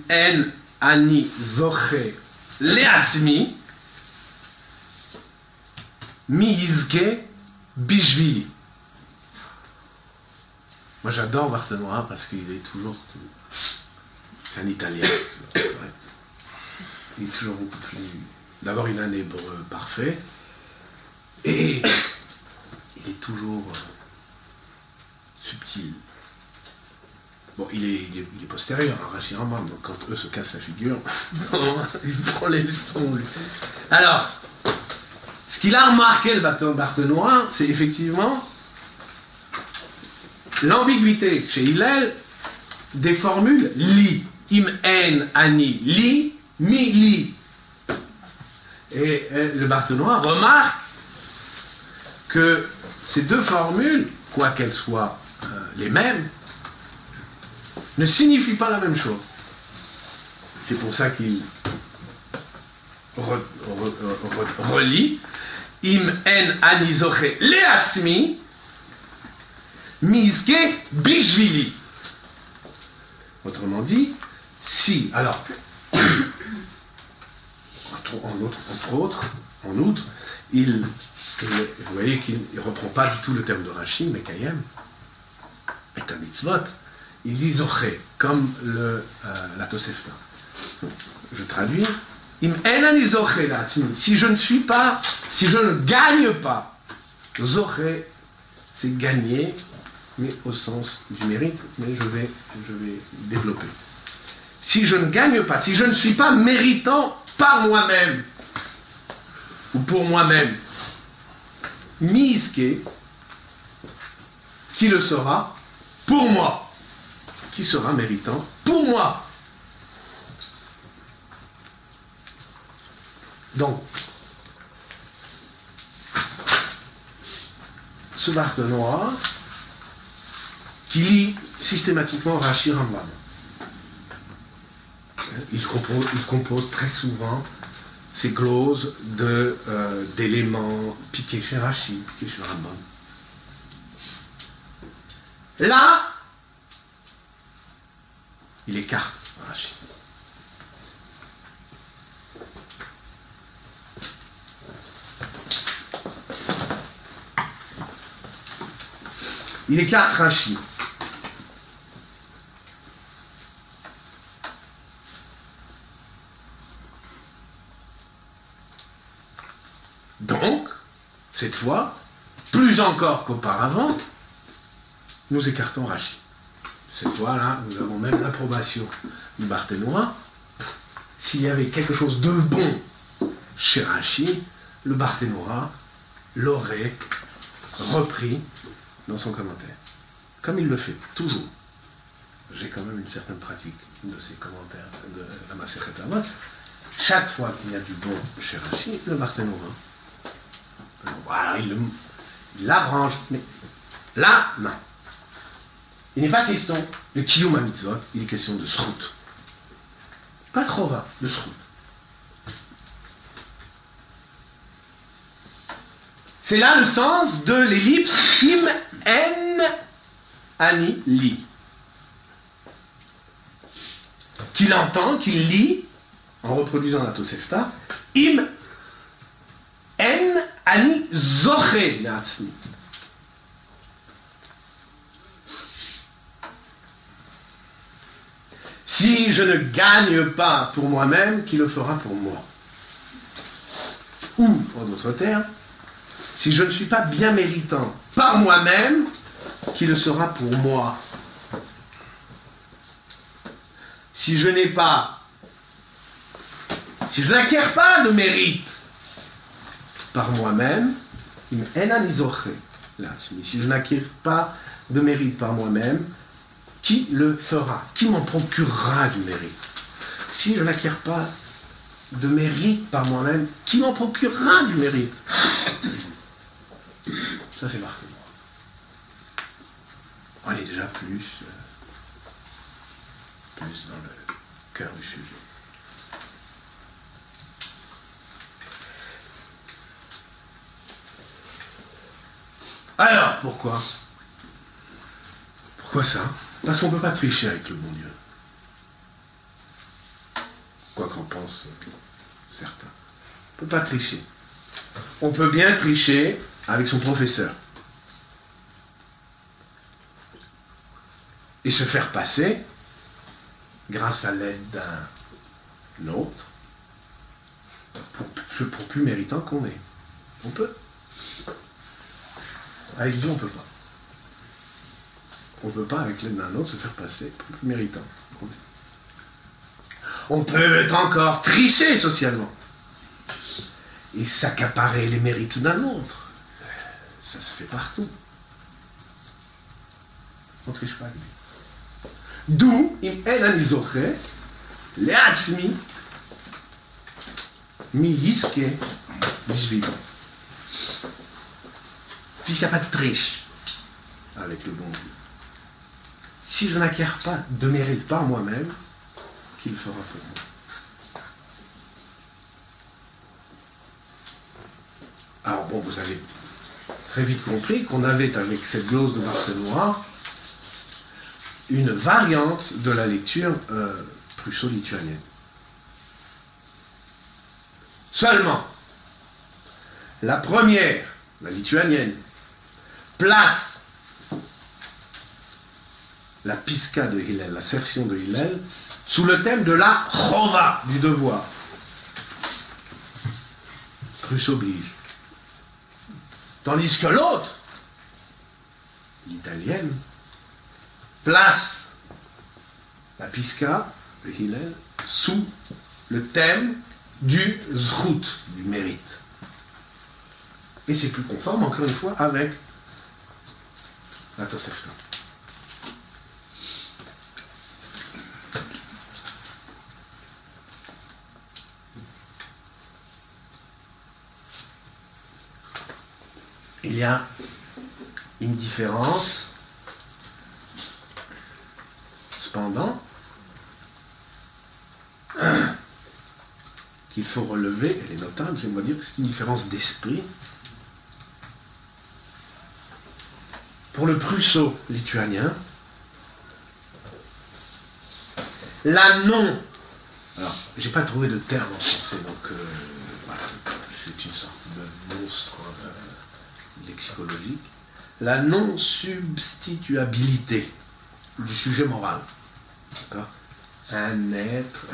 en ani zoche leatzmi mi yizke bishvili. Moi j'adore Barthénois parce qu'il est toujours... C'est un Italien. C'est vrai. Il est toujours beaucoup plus... D'abord il a un hébreu parfait et il est toujours subtil. Bon, il est postérieur à Rashi Rambam, donc quand eux se cassent la figure, il prend les leçons, lui. Alors, ce qu'il a remarqué, le Barthénois, c'est effectivement l'ambiguïté chez Hillel des formules li, im en ani li, mi li. Et le Barthénois remarque que ces deux formules, quoi qu'elles soient les mêmes, ne signifient pas la même chose. C'est pour ça qu'il relie im en ani zoche leatzmi mizke bishvili. Autrement dit, si, alors, en outre, vous voyez qu'il ne reprend pas du tout le terme de Rashi, mais Kayem, et un mitzvot, il dit zoché, comme la Tosefta. Je traduis, im enani zoché la'atzmi, si je ne gagne pas, zoché, c'est gagner, mais au sens du mérite, mais je vais développer. Si je ne gagne pas, si je ne suis pas méritant par moi-même, ou pour moi-même, miske, qui le sera pour moi, qui sera méritant pour moi. Donc, ce Barthénois qui lit systématiquement Rashi Rambam, il compose très souvent ces gloses d'éléments piqués chez Rashi, piqués chez Rambam. Là, il écarte Rashi. Il écarte Rashi. Donc, cette fois, plus encore qu'auparavant, nous écartons Rashi. Cette fois-là, nous avons même l'approbation du Barthénois. S'il y avait quelque chose de bon chez Rashi, le Barthénois l'aurait repris dans son commentaire. Comme il le fait toujours. J'ai quand même une certaine pratique de ces commentaires de la Masechet Avot. Chaque fois qu'il y a du bon chez Rashi, le Barthénois, voilà, il l'arrange. Mais là, non. Il n'est pas question de Kiyum HaMitzvot, il est question de Srout. Pas trop va, de Srout. C'est là le sens de l'ellipse Im En Ani Li. Qu'il entend, qu'il lit, en reproduisant la Tosefta, Im En Ani Zoche La'atzmi. Si je ne gagne pas pour moi-même, qui le fera pour moi? Ou, en d'autres termes, si je ne suis pas bien méritant par moi-même, qui le sera pour moi? Si je n'acquiers pas de mérite par moi-même, si je n'acquiers pas de mérite par moi-même, qui le fera? Qui m'en procurera du mérite? Si je n'acquiers pas de mérite par moi-même, qui m'en procurera du mérite? Ça, c'est Barthénois. On est déjà plus dans le cœur du sujet. Alors, pourquoi? Pourquoi ça? Parce qu'on ne peut pas tricher avec le bon Dieu. qu'en pensent certains. On ne peut pas tricher. On peut bien tricher avec son professeur. Et se faire passer, grâce à l'aide d'un autre, pour plus méritant qu'on est. On peut. Avec Dieu, on ne peut pas. On ne peut pas, avec l'aide d'un autre, se faire passer pour plus méritant qu'on est. On peut encore tricher socialement et s'accaparer les mérites d'un autre. Ça se fait partout. On ne triche pas avec lui. D'où, im en ani zoche, le'atzmi, mi yiske, bishvili. Puisqu'il n'y a pas de triche avec le bon Dieu. Si je n'acquiers pas de mérite par moi-même, qu'il fera pour moi. Alors bon, vous avez très vite compris qu'on avait avec cette glose de Barthénois une variante de la lecture prusso-lituanienne. Seulement, la première, la lituanienne, place la pisca de Hillel, l'assertion de Hillel, sous le thème de la chova, du devoir. Prusse oblige. Tandis que l'autre, l'italienne, place la pisca de Hillel sous le thème du zrut, du mérite. Et c'est plus conforme, encore une fois, avec la Tosefta. Il y a une différence, cependant, qu'il faut relever, elle est notable, c'est moi dire que c'est une différence d'esprit. Pour le prusso-lituanien, la non, alors j'ai pas trouvé de terme en français, donc voilà, c'est une sorte de monstre lexicologique, la non-substituabilité du sujet moral. D'accord ? Un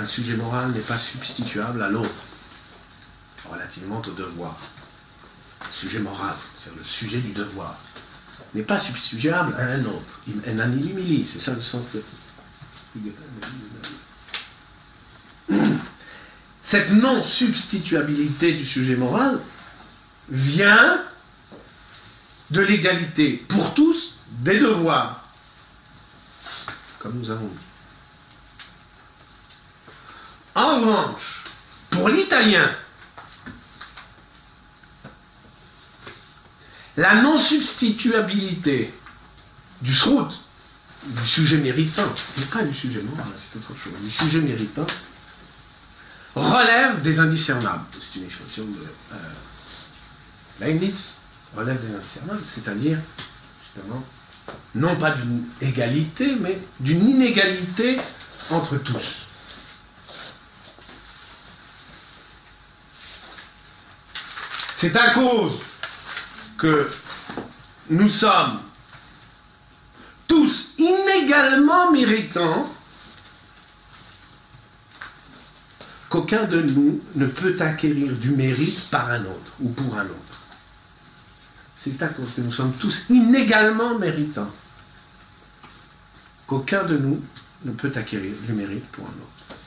sujet moral n'est pas substituable à l'autre, relativement au devoir. Le sujet moral, c'est-à-dire le sujet du devoir, n'est pas substituable à un autre. Un animili, c'est ça le sens de... Cette non-substituabilité du sujet moral vient de l'égalité pour tous des devoirs, comme nous avons dit. En revanche, pour l'italien, la non-substituabilité du srout, du sujet méritant, mais pas du sujet moral, c'est autre chose, du sujet méritant, relève des indiscernables. C'est une expression de Leibniz, relève des indiscernables, c'est-à-dire, justement, non pas d'une égalité, mais d'une inégalité entre tous. C'est à cause que nous sommes tous inégalement méritants qu'aucun de nous ne peut acquérir du mérite par un autre ou pour un autre. C'est à cause que nous sommes tous inégalement méritants qu'aucun de nous ne peut acquérir du mérite pour un autre.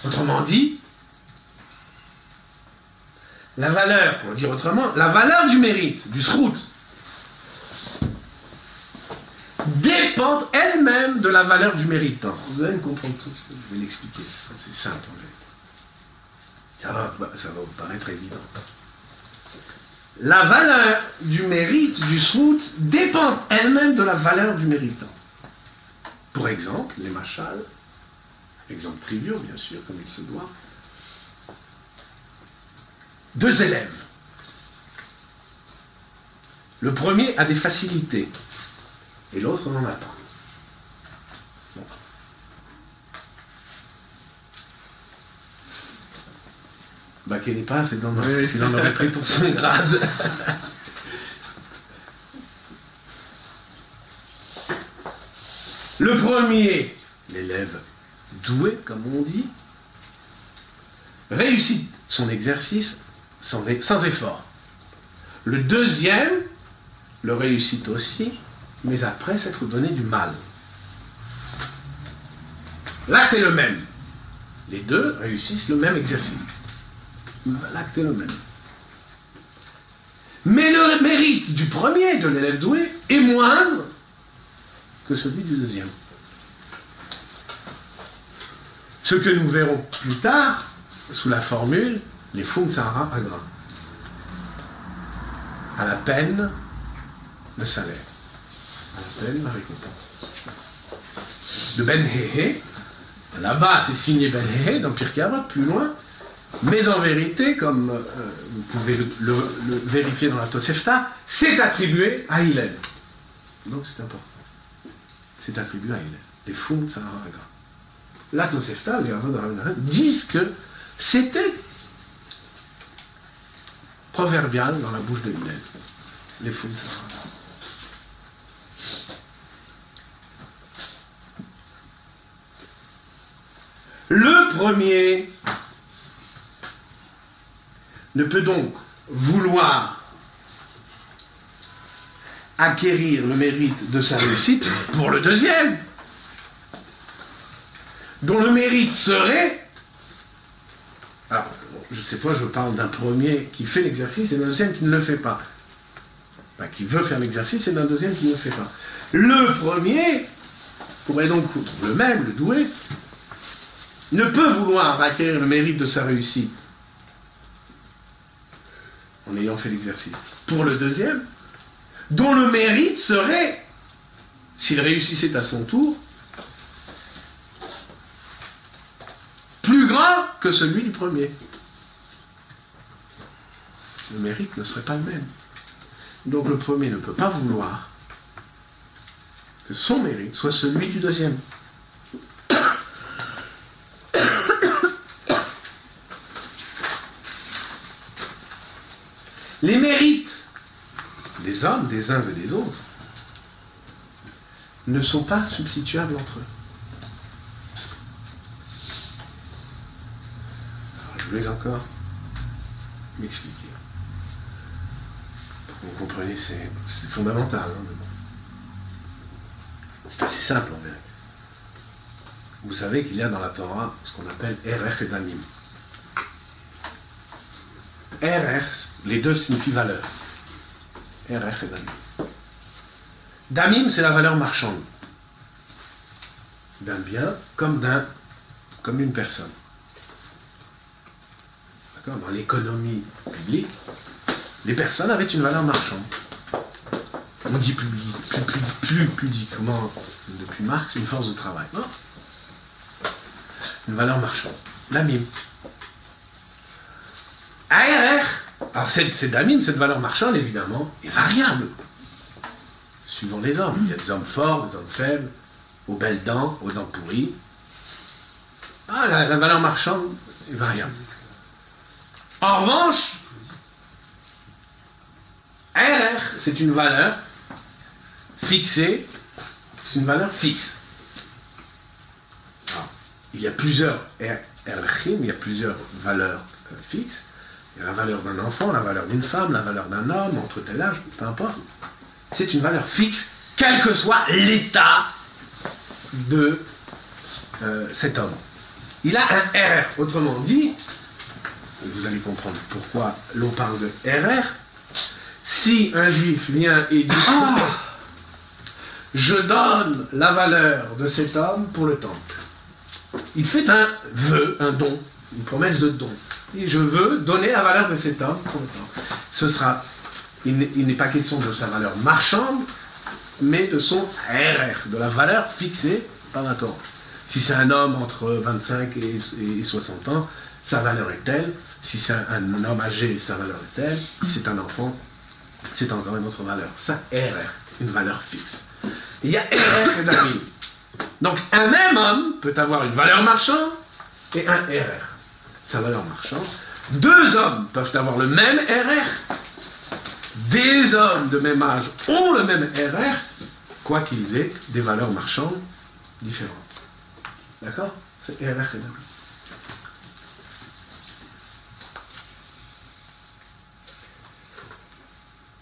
Autrement dit, la valeur, pour le dire autrement, la valeur du mérite, du srout, dépend elle-même de la valeur du méritant. Vous allez me comprendre tout, je vais l'expliquer, c'est simple en fait. Ça va vous paraître évident. La valeur du mérite, du srout, dépend elle-même de la valeur du méritant. Pour exemple, les machals, exemple triviaux bien sûr, comme il se doit, deux élèves. Le premier a des facilités et l'autre n'en a pas. Bon. Bah qu'il n'est pas assez dans Oui. il en aurait pris pour son grade. Le premier, l'élève doué, comme on dit, réussit son exercice sans effort. Le deuxième le réussit aussi, mais après s'être donné du mal. L'acte est le même. Les deux réussissent le même exercice. L'acte est le même. Mais le mérite du premier, de l'élève doué, est moindre que celui du deuxième. Ce que nous verrons plus tard, sous la formule, les Funsara agra. À la peine, le salaire. À la peine, la récompense. De Ben Hehe, là-bas c'est signé Ben Hehe, dans Pirkei Avot, plus loin, mais en vérité, comme vous pouvez le vérifier dans la Tosefta, c'est attribué à Hillel. Donc c'est important. C'est attribué à Hillel. Les Funsara agra. La Tosefta, les Avot de Rabbi Nachman, disent que c'était proverbial dans la bouche de Hillel. Les Funsara agra. Le premier ne peut donc vouloir acquérir le mérite de sa réussite pour le deuxième, dont le mérite serait... Alors, cette fois, je parle d'un premier qui fait l'exercice et d'un deuxième qui ne le fait pas. Enfin, qui veut faire l'exercice et d'un deuxième qui ne le fait pas. Le premier pourrait donc, le même, le doué, ne peut vouloir acquérir le mérite de sa réussite en ayant fait l'exercice pour le deuxième, dont le mérite serait, s'il réussissait à son tour, plus grand que celui du premier. Le mérite ne serait pas le même. Donc le premier ne peut pas vouloir que son mérite soit celui du deuxième. Les mérites des hommes, des uns et des autres, ne sont pas substituables entre eux. Alors, je voulais encore m'expliquer. Pour que vous compreniez, c'est fondamental. Hein, mais bon. C'est assez simple en vérité. Vous savez qu'il y a dans la Torah ce qu'on appelle Erech et Damim. Erech, les deux signifient valeur. Erech et Damim. Damim, c'est la valeur marchande. D'un bien comme d'une personne. D'accord ? Dans l'économie publique, les personnes avaient une valeur marchande. On dit plus pudiquement depuis Marx, une force de travail. Non ? Une valeur marchande. Damim. ARR, alors cette damine, cette valeur marchande, évidemment, est variable. Suivant les hommes. Il y a des hommes forts, des hommes faibles, aux belles dents, aux dents pourries. Ah, la valeur marchande est variable. En revanche, ARR, c'est une valeur fixée, c'est une valeur fixe. Alors, il y a plusieurs ARRim, il y a plusieurs valeurs fixes. Il y a la valeur d'un enfant, la valeur d'une femme, la valeur d'un homme, entre tel âge, peu importe. C'est une valeur fixe, quel que soit l'état de cet homme. Il a un RR, autrement dit, et vous allez comprendre pourquoi l'on parle de RR, si un juif vient et dit « Ah, je donne la valeur de cet homme pour le temple », il fait un vœu, un don, une promesse de don. Et je veux donner la valeur de cet homme pour le temple. Ce sera, il n'est pas question de sa valeur marchande, mais de son RR, de la valeur fixée par la Torah. Si c'est un homme entre 25 et 60 ans, sa valeur est telle. Si c'est un homme âgé, sa valeur est telle. Si c'est un enfant, c'est encore une autre valeur. Ça, RR, une valeur fixe. Il y a RR et Damim. Donc, un même homme peut avoir une valeur marchande et un RR. Sa valeur marchande, Deux hommes peuvent avoir le même RR. Des hommes de même âge ont le même RR, quoi qu'ils aient des valeurs marchandes différentes. D'accord? C'est RR et W.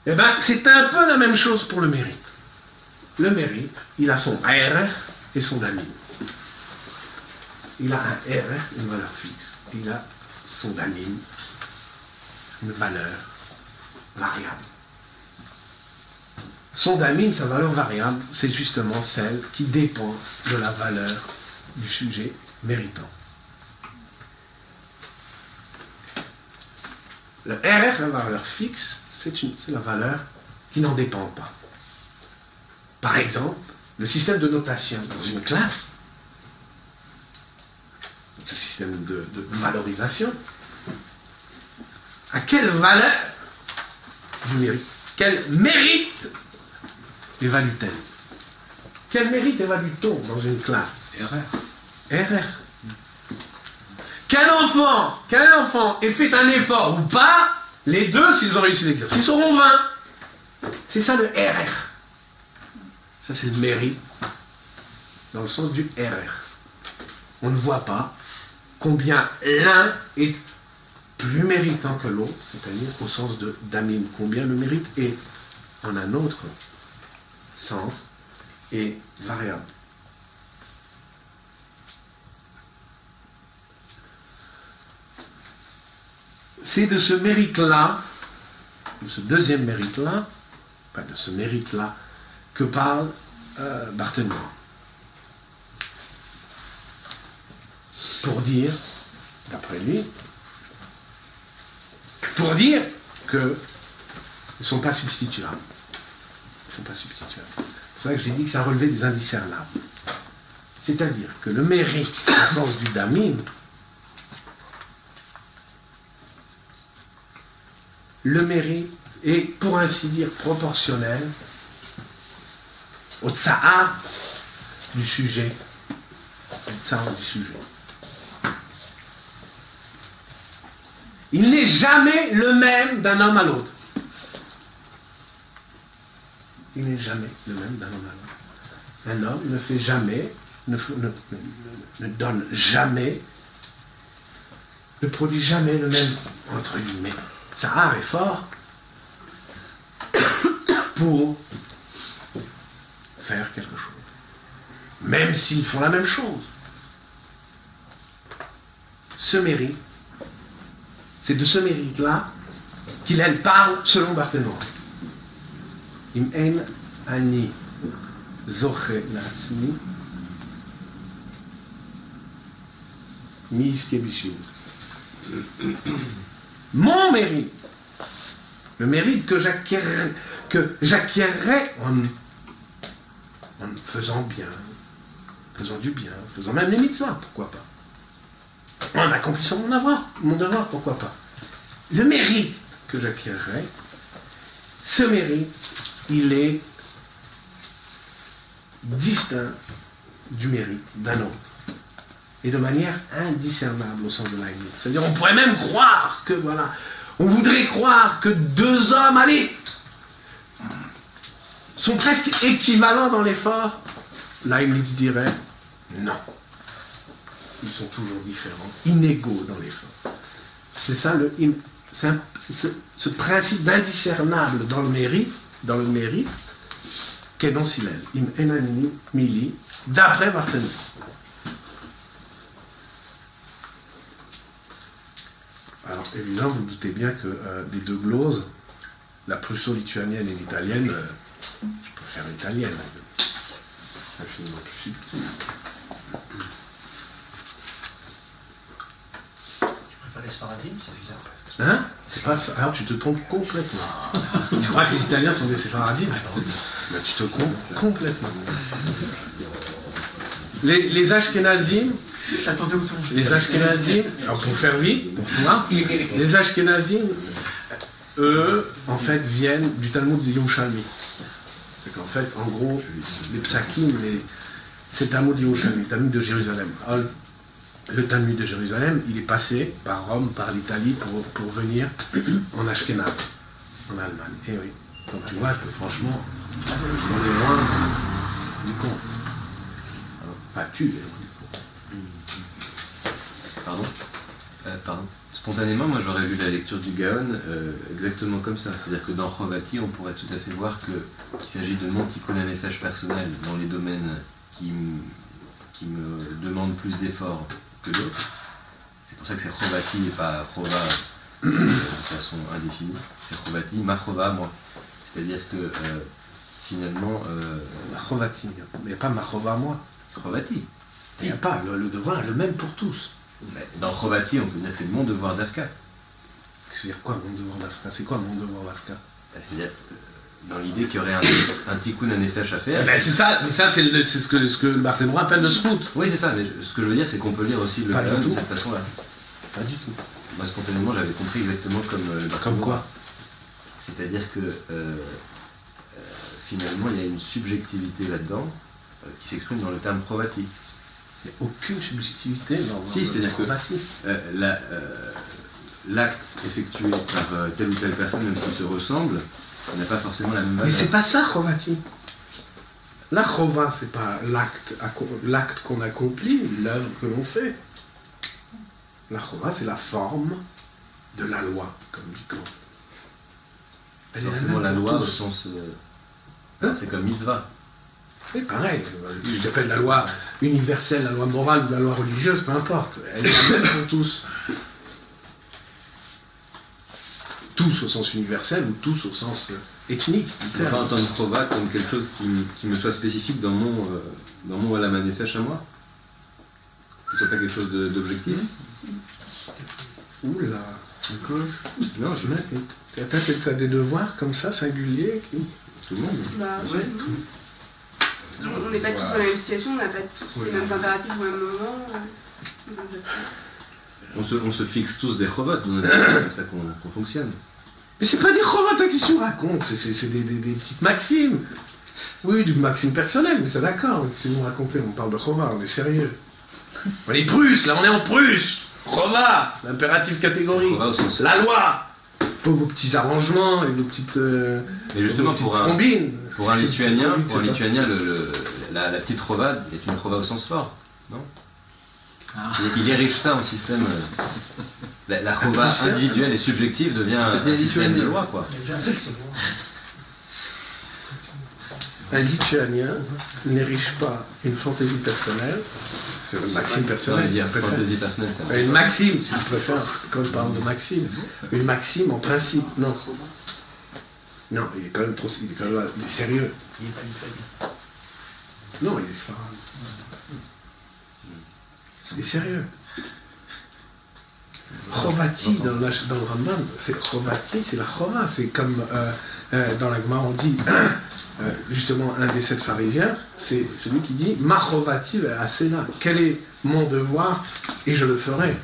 Eh bien, c'est un peu la même chose pour le mérite. Le mérite, il a son RR et son damine. Il a un RR, une valeur fixe. Il a son damine, une valeur variable. Son damine, sa valeur variable, c'est justement celle qui dépend de la valeur du sujet méritant. Le RR, la valeur fixe, c'est la valeur qui n'en dépend pas. Par exemple, le système de notation dans une classe, ce système de valorisation, à quelle valeur du mérite? Quel mérite évalue-t-elle? Quel mérite évalue-t-on dans une classe? RR. Qu'un enfant ait fait un effort ou pas, les deux, s'ils ont réussi l'exercice, auront 20. C'est ça le RR. Ça, c'est le mérite dans le sens du RR. On ne voit pas combien l'un est plus méritant que l'autre, c'est-à-dire au sens de damine, combien le mérite est, en un autre sens, est variable. C'est de ce mérite-là, de ce deuxième mérite-là, pas de ce mérite-là, que parle Barthélémy. Pour dire, d'après lui, pour dire qu'ils ne sont pas substituables. Ils ne sont pas substituables. C'est pour ça que j'ai dit que ça relevait des indiscernables. C'est-à-dire que le mérite, au sens du damine, le mérite est, pour ainsi dire, proportionnel au tsa'ar du sujet. Au tsa'ar du sujet. Il n'est jamais le même d'un homme à l'autre. Il n'est jamais le même d'un homme à l'autre. Un homme ne fait jamais, ne donne jamais, ne produit jamais le même, entre guillemets. Tsa'ar est fort pour faire quelque chose. Même s'ils font la même chose. Ce mérite, c'est de ce mérite-là qu'il parle selon Barthélémy. Im ein ani zoche la'atzmi miske bishul. Mon mérite, le mérite que j'acquerrais en faisant bien, faisant du bien, faisant même les mitzvahs, pourquoi pas. En accomplissant mon devoir, pourquoi pas. Le mérite que j'acquerrai, ce mérite, il est distinct du mérite d'un autre. Et de manière indiscernable au sens de Leibniz. C'est-à-dire, on pourrait même croire que, voilà, on voudrait croire que deux hommes, allez, sont presque équivalents dans l'effort. Leibniz dirait, non. Ils sont toujours différents, inégaux dans l'effort. C'est ça ce principe d'indiscernable dans le mérite qu'énonce Hillel. Im enani mili, d'après Barthélémy. Alors évidemment, vous doutez bien que des deux gloses, la prusso-lituanienne et l'italienne, je préfère l'italienne, infiniment plus subtile. Les Sfaradim, c'est ce qu'ils appellent. Hein? C'est pas ça. Alors tu te trompes complètement. Tu crois que les Italiens sont des Séfaradimes? Ben, tu te trompes complètement. Les Ashkénazim, j'attendais où ton jeu. Les Ashkénazim, alors pour faire vite, pour toi, les Ashkénazim, eux, en fait, viennent du Talmud de Yerushalmi. C'est qu'en fait, en gros, les Psakim, c'est le Talmud de Yerushalmi, le Talmud de Jérusalem. le Talmud de Jérusalem, il est passé par Rome, par l'Italie, pour venir en Ashkénaze, en Allemagne. Et oui. Donc tu vois que franchement, on est loin du compte. Enfin, tu es loin du compte. Pardon. Spontanément, moi j'aurais vu la lecture du Gaon exactement comme ça. C'est-à-dire que dans Chovati, on pourrait tout à fait voir qu'il s'agit de mon tikkun hanefesh personnel dans les domaines qui me demandent plus d'efforts que d'autres. C'est pour ça que c'est Chovati et pas Chova de façon indéfinie. C'est Chovati, ma Chova, moi. C'est-à-dire que finalement. Chovati, mais pas ma Chova, moi. Chovati. Il n'y a pas, le devoir est le même pour tous. Dans Chovati, on peut dire que c'est mon devoir d'Afka. C'est-à-dire quoi mon devoir d'Afka? C'est quoi mon devoir d'Afka? C'est-à-dire dans l'idée qu'il y aurait un tikkun hanefesh à faire. Ben c'est ça, mais ça c'est ce que le Barthénois appelle le scout. Oui, c'est ça, mais ce que je veux dire, c'est qu'on peut lire aussi le Pas du Gaon de tout. cette façon-là. Pas du tout. Moi, spontanément, j'avais compris exactement comme le Barthénois. Comme quoi? C'est-à-dire que finalement, il y a une subjectivité là-dedans qui s'exprime dans le terme Chovati. Il n'y a aucune subjectivité dans Si, c'est-à-dire que Chovati. l'acte effectué par telle ou telle personne, même s'il se ressemble, n'a pas forcément la même valeur. Mais c'est pas ça, Chovati. La Chova, c'est pas l'acte qu'on accomplit, l'œuvre que l'on fait. La Chova, c'est la forme de la loi, comme dit Kant. Elle est Forcément, même la pour loi au tous. sens. Hein? C'est comme mitzvah. Oui, pareil. Je l'appelle la loi universelle, la loi morale ou la loi religieuse, peu importe. Elle est la même pour tous. Tous au sens universel ou tous au sens ethnique. du Je ne peux pas terme. entendre Chova comme quelque chose qui me soit spécifique dans mon Olam hanefesh à moi. Que ce soit pas quelque chose d'objectif. Oula. Non, T'as des devoirs comme ça, singuliers tout le monde. Bah, ouais. On n'est pas tous dans la même situation, on n'a pas tous les mêmes impératifs au même moment. Nous sommes pas- On se fixe tous des Chovot, c'est comme ça qu'on fonctionne. Mais c'est pas des Chovot qui se racontent, c'est des petites maximes. Oui, du maxime personnel, mais c'est d'accord. Si vous me racontez, on parle de Chova, on est sérieux. On est Prusse, là on est en Prusse. Chova, l'impératif catégorique. Chova au sens- La loi. Pas vos petits arrangements et vos petites, Mais justement, vos petites pour un combines. Lituanien, C'est pas- la petite Chova est une Chova au sens fort, non Ah. Il érige ça en système. La Chova Prussien. individuelle et subjective devient un C'était système de lituanien. loi, quoi. Il y a déjà assez, c'est bon. Un Lituanien n'érige pas une fantaisie personnelle, une maxime Non, personnelle, il si dit tu préfères. fantaisie personnelle, ça. Une maxime, si tu préfères, quand je parle de maxime. Une maxime en principe, non. Non, il est quand même trop... Il est sérieux. Il n'est pas italien. Non, il est sfarad. Il est sérieux. Chovati, dans le Rambam, Chovati, c'est la Chova. C'est comme dans la Gemara, on dit, justement, un des 7 pharisiens, c'est celui qui dit Ma Chovati Asena. Quel est mon devoir et je le ferai.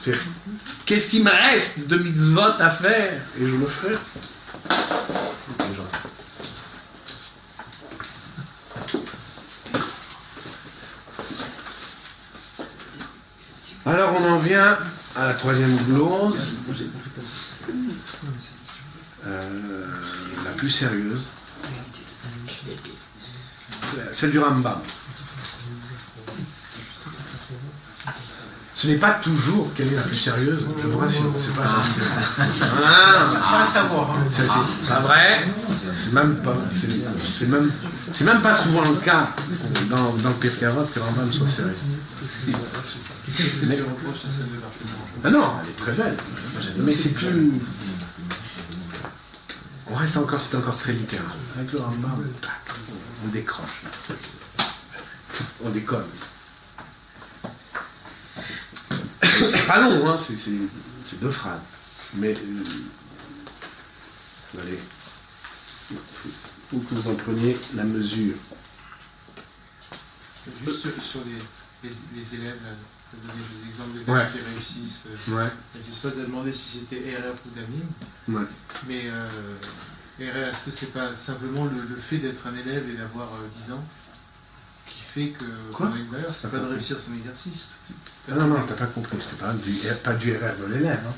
C'est-à-dire, qu'est-ce qui me reste de mitzvot à faire et je le ferai. Alors on en vient à la 3e glose, la plus sérieuse, celle du Rambam. Ce n'est pas toujours quelle est la plus sérieuse, je vous rassure, c'est pas parce que... Ça reste à voir. Hein. Ça, c'est pas vrai, c'est même pas souvent le cas dans le Pirkei Avot que le Rambam soit sérieux. Mais- Ah non, elle est très belle, mais c'est plus... On reste encore, c'est encore très littéral. Avec le Rambam, tac, on décroche. On décolle. C'est pas long, hein, c'est 2 phrases. Mais allez, faut que vous en preniez la mesure. Juste sur les élèves, là, tu as donné des exemples de Ouais. qui réussissent. Ouais. Je ne sais pas, tu as demandé si c'était RF ou Damien, Ouais. mais RF, est-ce que c'est pas simplement le fait d'être un élève et d'avoir 10 ans qui fait que Quoi? qu'on a une valeur, c'est T'as pas de compris. réussir son exercice. Non, t'as pas compris, je te parle pas du RR de l'élève. Hein.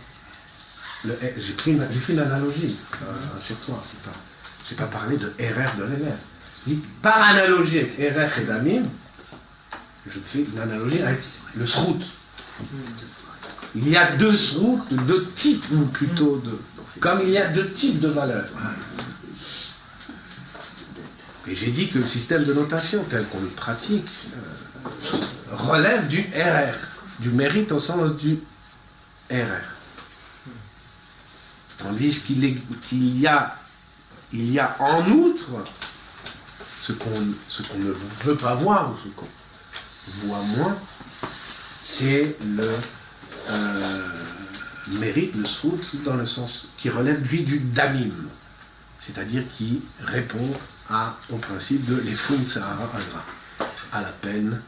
J'ai fait une analogie sur toi. J'ai pas parlé de RR de l'élève. Je dis, par analogie avec RR et Damim, je fais une analogie avec le srout. Il y a deux srouts, deux types, ou plutôt deux. Comme il y a deux types de valeurs. Et j'ai dit que le système de notation tel qu'on le pratique relève du RR, du mérite au sens du RR. Tandis qu'il y a en outre ce qu'on ne veut pas voir, ou ce qu'on voit moins, c'est le mérite, le srout, dans le sens qui relève lui du damim, c'est-à-dire qui répond au principe de l'efun tsahara agra, à la peine,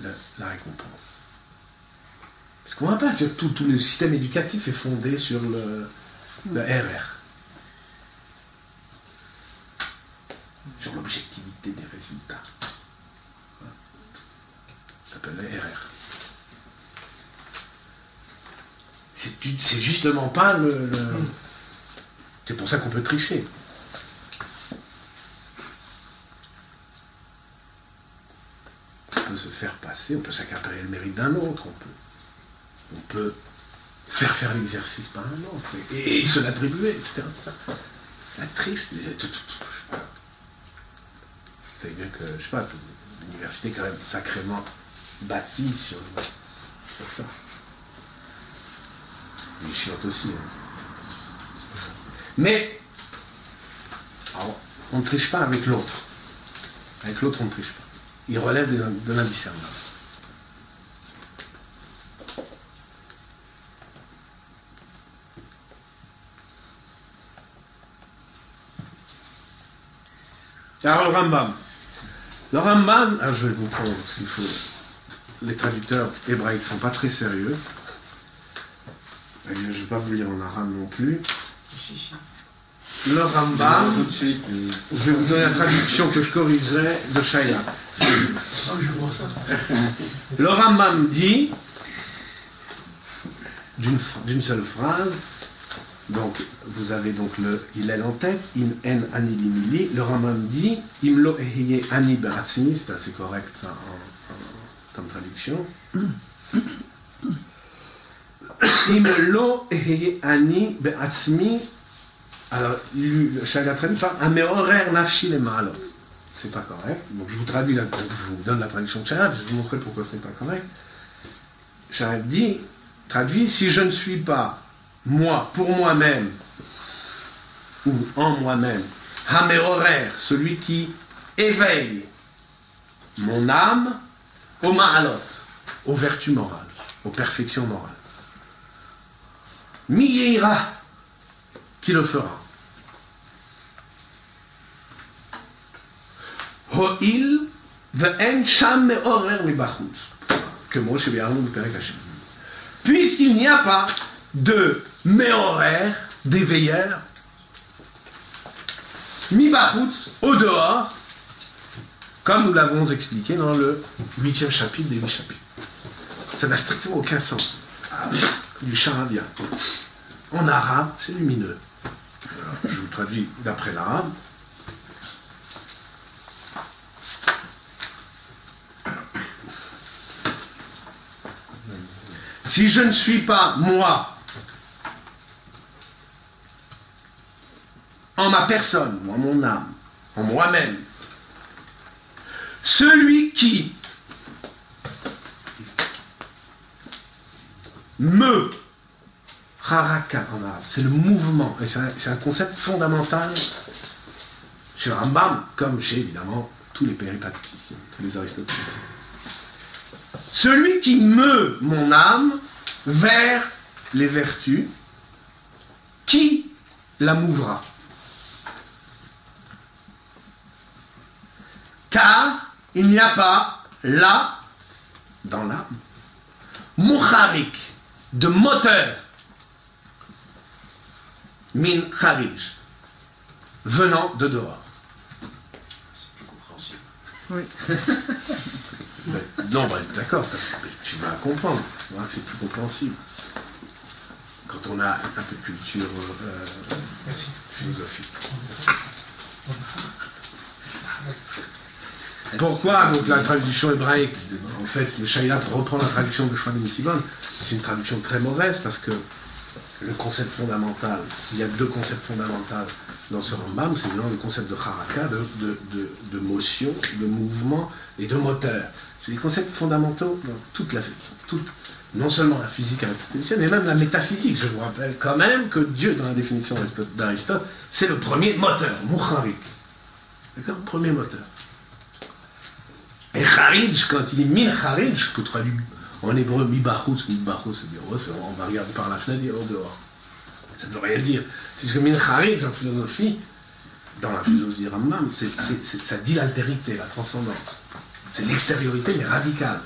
la récompense. Parce qu'on ne voit pas sur tout le système éducatif est fondé sur le RR, sur l'objectivité des résultats. Ça s'appelle le RR. C'est justement pas c'est pour ça qu'on peut tricher. On peut se faire passer, on peut s'accaparer le mérite d'un autre, on peut faire l'exercice par un autre et se l'attribuer, etc. La triche, vous savez bien que, je sais pas, l'université est quand même sacrément bâtie sur ça. Il chiote aussi. Hein. Mais, alors, on ne triche pas avec l'autre. Avec l'autre, on ne triche pas. Il relève de l'indiscernable. Alors, le Rambam. Le Rambam, alors je vais vous prendre ce qu'il faut. Les traducteurs hébraïques ne sont pas très sérieux. Je ne vais pas vous lire en arabe non plus. Le Rambam, je vais vous donner la traduction que je corrigerai de Shaya. Le Rambam dit, d'une seule phrase, donc vous avez donc il est en tête, im en ani limili, le Rambam dit, im lo ehiye ani be'atzmi, c'est assez correct ça comme traduction. Im lo ehiye ani be'atzmi, alors le Shaya traduit par ameorer nafshi le ma'alot. C'est pas correct. Donc je vous traduis, je vous donne la traduction de Shaya, je vais vous montrer pourquoi c'est pas correct. Shaya traduit, si je ne suis pas moi, pour moi-même, ou en moi-même, hameorer, celui qui éveille mon âme au ma'alot, aux vertus morales, aux perfections morales. Mi yeira, qui le fera. Ho'il ve'en sham me'orer mi bachutz, que Moshe be'arnu m'perek Hashem. Puisqu'il n'y a pas de me'orer, d'éveilleur, mi bachutz, au dehors, comme nous l'avons expliqué dans le 8e chapitre des 8 chapitres. Ça n'a strictement aucun sens. Du charavia. En arabe, c'est lumineux. Alors, je vous traduis d'après l'arabe. Si je ne suis pas moi, en ma personne, en mon âme, en moi-même, celui qui me haraka en arabe, c'est le mouvement, et c'est un concept fondamental chez le Rambam, comme chez évidemment tous les péripatéticiens, tous les aristotéliciens. Celui qui meut mon âme vers les vertus, qui la mouvra? Car il n'y a pas là, dans l'âme, moucharik, de moteur, min kharij, venant de dehors. C'est plus compréhensible. Oui. Non, bah, d'accord, tu vas comprendre. Tu verras que c'est plus compréhensible. Quand on a un peu de culture philosophique. Pourquoi donc la traduction hébraïque, en fait, le Shayat reprend la traduction de Shlomo Tzibon, c'est une traduction très mauvaise parce que le concept fondamental, il y a deux concepts fondamentaux dans ce Rambam, c'est le concept de haraka, de motion, de mouvement et de moteur. C'est des concepts fondamentaux dans non seulement la physique aristotélicienne, mais même la métaphysique. Je vous rappelle quand même que Dieu, dans la définition d'Aristote, c'est le premier moteur, Moucharik. D'accord ? Premier moteur. Et Kharij, quand il dit Min Kharij, que traduit en hébreu Mibachut, c'est-à-dire on va regarder par la fenêtre et au dehors. Ça ne veut rien dire. C'est ce que Min Kharij, en philosophie, dans la philosophie Rambam, ça dit l'altérité, la transcendance. C'est l'extériorité, mais radicale.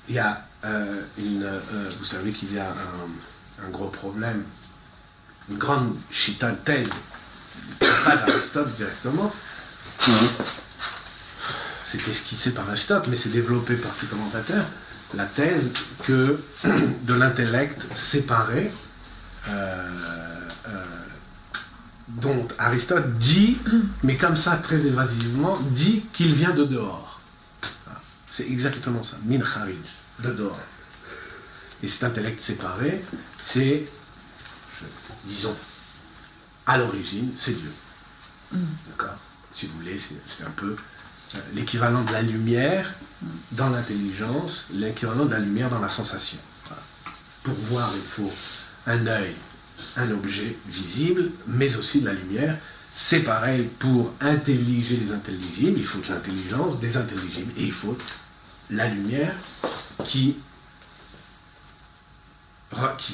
Il y a vous savez qu'il y a un gros problème, une grande chita thèse, pas d'Aristote directement, c'est esquissé par Aristote, mais c'est développé par ses commentateurs, la thèse que de l'intellect séparé, dont Aristote dit, mais comme ça très évasivement, dit qu'il vient de dehors. C'est exactement ça, min kharij, de dehors. Et cet intellect séparé, c'est, disons, à l'origine, c'est Dieu. D'accord ? Si vous voulez, c'est un peu l'équivalent de la lumière dans l'intelligence, l'équivalent de la lumière dans la sensation. Voilà. Pour voir, il faut un œil, un objet visible, mais aussi de la lumière. C'est pareil pour intelliger les intelligibles, il faut de l'intelligence des intelligibles, et il faut la lumière qui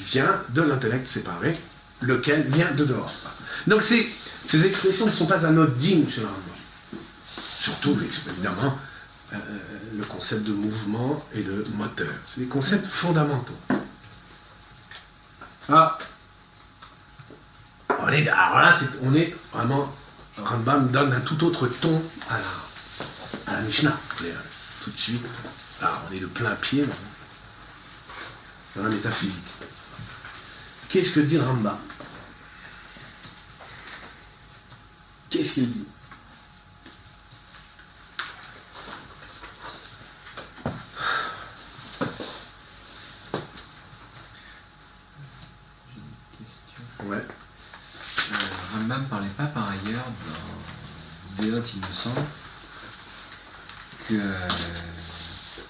vient de l'intellect séparé, lequel vient de dehors. Donc ces expressions ne sont pas anodines chez le Rambam. Surtout, évidemment, le concept de mouvement et de moteur. C'est des concepts fondamentaux. Alors là, on est vraiment... Rambam donne un tout autre ton à la Mishnah. Tout de suite, là, on est de plein pied dans la métaphysique. Qu'est-ce que dit le Rambam ? Qu'est-ce qu'il dit ? Ouais. Rambam ne parlait pas par ailleurs dans Déot, il me semble, que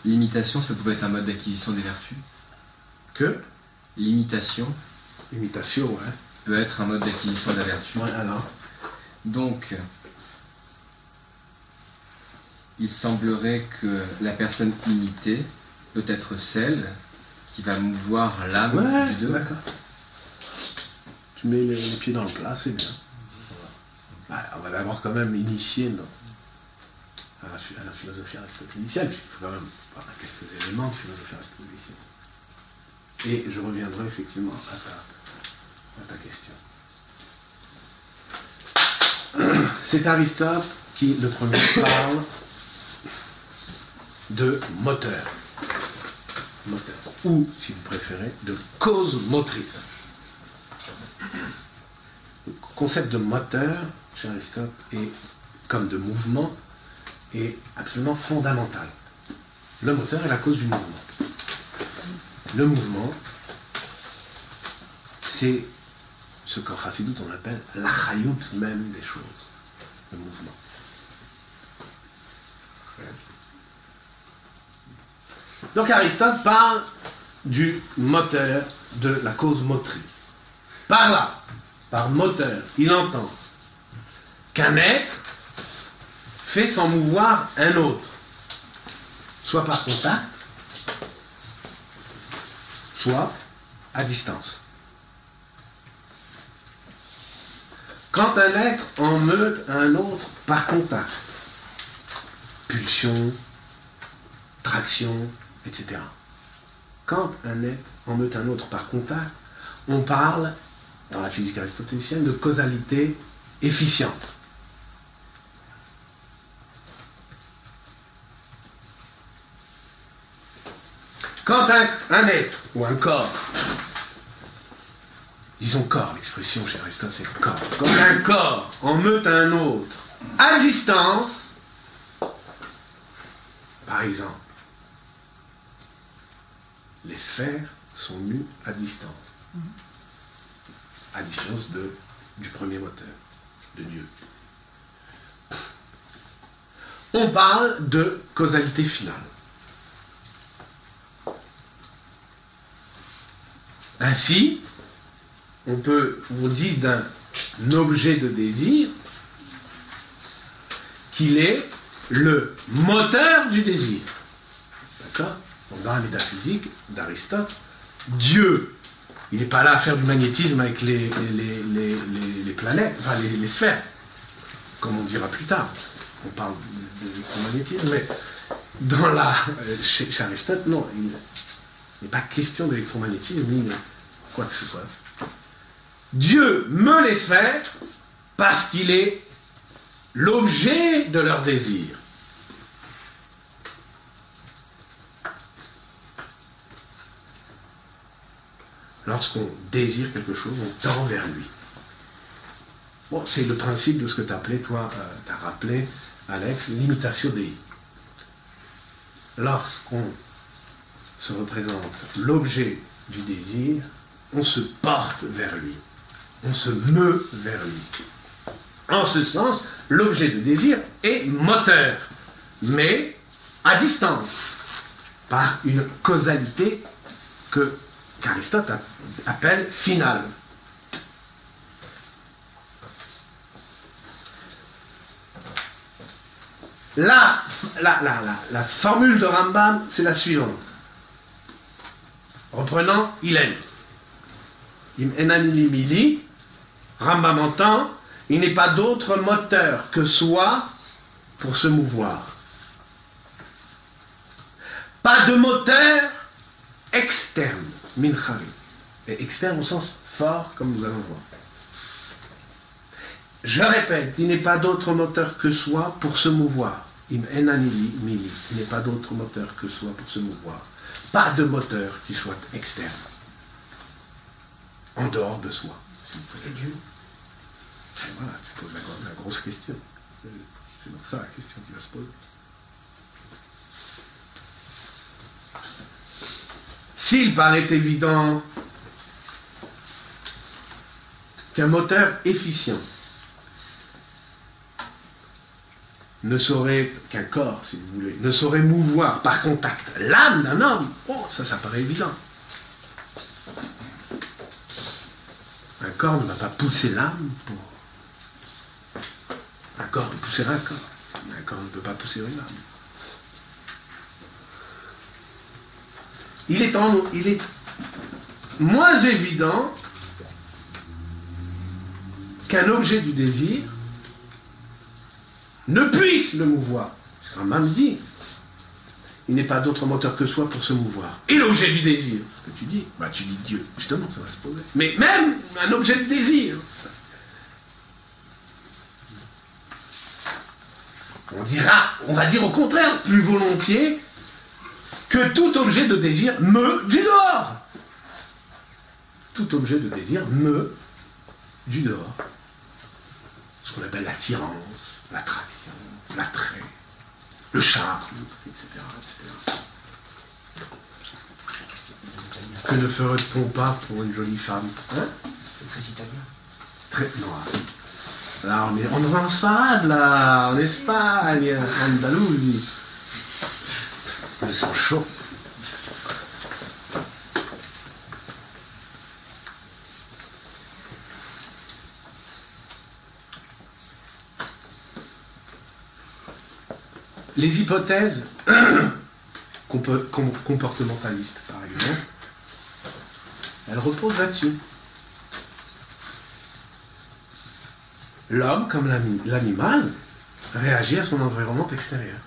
l'imitation, ça pouvait être un mode d'acquisition des vertus. Que L'imitation. L'imitation, ouais. Peut être un mode d'acquisition de la vertu. Ouais, alors. Donc, il semblerait que la personne imitée peut être celle qui va mouvoir l'âme du deux. D'accord. Tu mets les pieds dans le plat, c'est bien. On va d'abord quand même initier à la philosophie aristotélicienne, parce qu'il faut quand même avoir quelques éléments de philosophie aristotélicienne. Et je reviendrai effectivement à ta question. C'est Aristote qui, le premier, parle de moteur. Moteur. Ou, si vous préférez, de cause motrice. Le concept de moteur, chez Aristote, et comme de mouvement, est absolument fondamental. Le moteur est la cause du mouvement. Le mouvement, c'est ce qu'en Chassidut on appelle la chayut même des choses. Le mouvement. Donc Aristote parle du moteur, de la cause motrice. Par là, par moteur, il entend qu'un être fait s'en mouvoir un autre, soit par contact, soit à distance. Quand un être en meute un autre par contact, pulsion, traction, etc. Quand un être en meute un autre par contact, on parle, dans la physique aristotélicienne, de causalité efficiente. Quand un être ou un corps, disons corps, l'expression chez Aristote c'est corps, quand un corps en meute à un autre à distance, par exemple, les sphères sont mues à distance du premier moteur, de Dieu. On parle de causalité finale. Ainsi, on dit d'un objet de désir qu'il est le moteur du désir. D'accord ? Donc dans la métaphysique d'Aristote, Dieu, il n'est pas là à faire du magnétisme avec les planètes, enfin les sphères, comme on dira plus tard. On parle d'électromagnétisme, mais chez Aristote, non, il n'est pas question d'électromagnétisme, ni quoi que ce soit. Dieu meut les sphères parce qu'il est l'objet de leur désir. Lorsqu'on désire quelque chose, on tend vers lui. Bon, c'est le principe de ce que tu appelais, toi, tu as rappelé, Alex, l'imitatio Dei. Lorsqu'on se représente l'objet du désir, on se porte vers lui. On se meut vers lui. En ce sens, l'objet de désir est moteur, mais à distance, par une causalité qu'Aristote appelle finale. La formule de Rambam, c'est la suivante. Reprenant Hillel. Im enani mili, Rambam entend, il n'est pas d'autre moteur que soi pour se mouvoir. Pas de moteur externe, min chari. Et externe au sens fort, comme nous allons voir. Je répète, il n'est pas d'autre moteur que soi pour se mouvoir. Im enani mili, il n'est pas d'autre moteur que soi pour se mouvoir. Pas de moteur qui soit externe, en dehors de soi. Et Dieu. Et voilà, tu poses la grosse question. C'est donc ça la question qui va se poser. S'il paraît évident qu'un moteur efficient ne saurait, qu'un corps, si vous voulez, ne saurait mouvoir par contact l'âme d'un homme, oh, ça paraît évident. Un corps ne va pas pousser l'âme pour... Un corps peut pousser un corps, mais un corps ne peut pas pousser une âme. Il est moins évident qu'un objet du désir ne puisse le mouvoir. Rambam dit, il n'est pas d'autre moteur que soi pour se mouvoir. Et l'objet du désir, ce que tu dis, tu dis Dieu, justement, ça va se poser. Mais même un objet de désir, on va dire au contraire, plus volontiers, que tout objet de désir meut du dehors. Tout objet de désir meut du dehors. Ce qu'on appelle l'attirance, l'attraction, l'attrait, le charme, etc., etc. Que ne ferait-on pas pour une jolie femme, hein? C'est très italien. Très... Non, là, on est en Sfarad, là, en Espagne, en Andalousie. Le sang chaud. Les hypothèses comportementalistes, par exemple, elles reposent là-dessus. L'homme, comme l'animal, réagit à son environnement extérieur.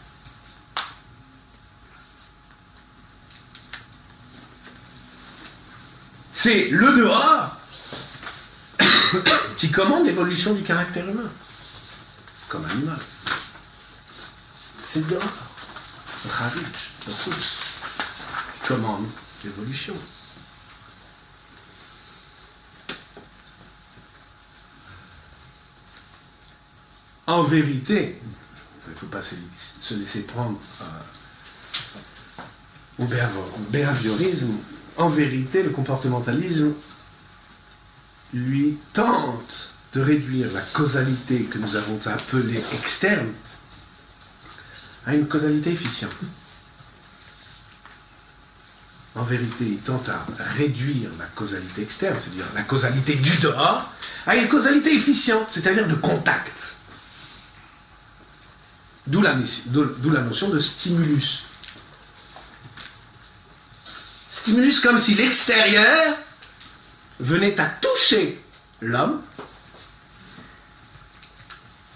C'est le dehors qui commande l'évolution du caractère humain, comme animal. C'est le dehors, le kharij, le quds. commande l'évolution. En vérité, il ne faut pas se laisser prendre au behaviorisme. En vérité, le comportementalisme lui tente de réduire la causalité que nous avons appelée externe à une causalité efficiente. En vérité, il tente à réduire la causalité externe, c'est-à-dire la causalité du dehors, à une causalité efficiente, c'est-à-dire de contact. D'où la notion de stimulus. Stimulus comme si l'extérieur venait à toucher l'homme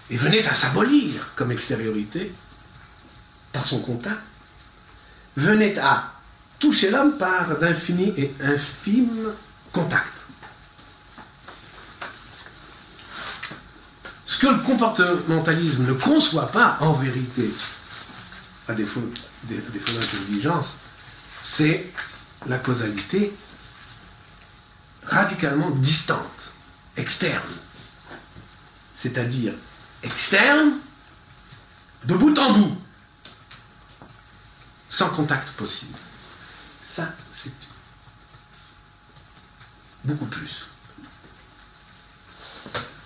et venait à s'abolir comme extériorité par son contact, venait à toucher l'homme par d'infinis et infimes contacts. Ce que le comportementalisme ne conçoit pas, en vérité, à défaut d'intelligence, c'est la causalité radicalement distante, externe. C'est-à-dire externe, de bout en bout, sans contact possible. Ça, c'est beaucoup plus.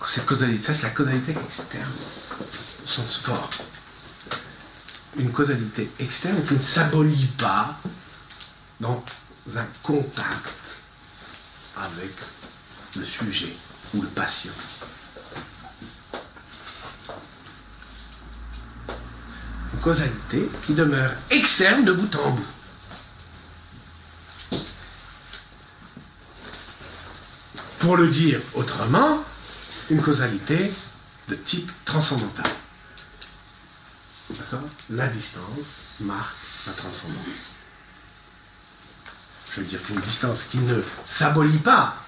Cette causalité, ça c'est la causalité externe, au sens fort. Une causalité externe qui ne s'abolit pas dans un contact avec le sujet ou le patient. Une causalité qui demeure externe de bout en bout. Pour le dire autrement, une causalité de type transcendantal. D'accord ? La distance marque la transcendance. Je veux dire qu'une distance qui ne s'abolit pas,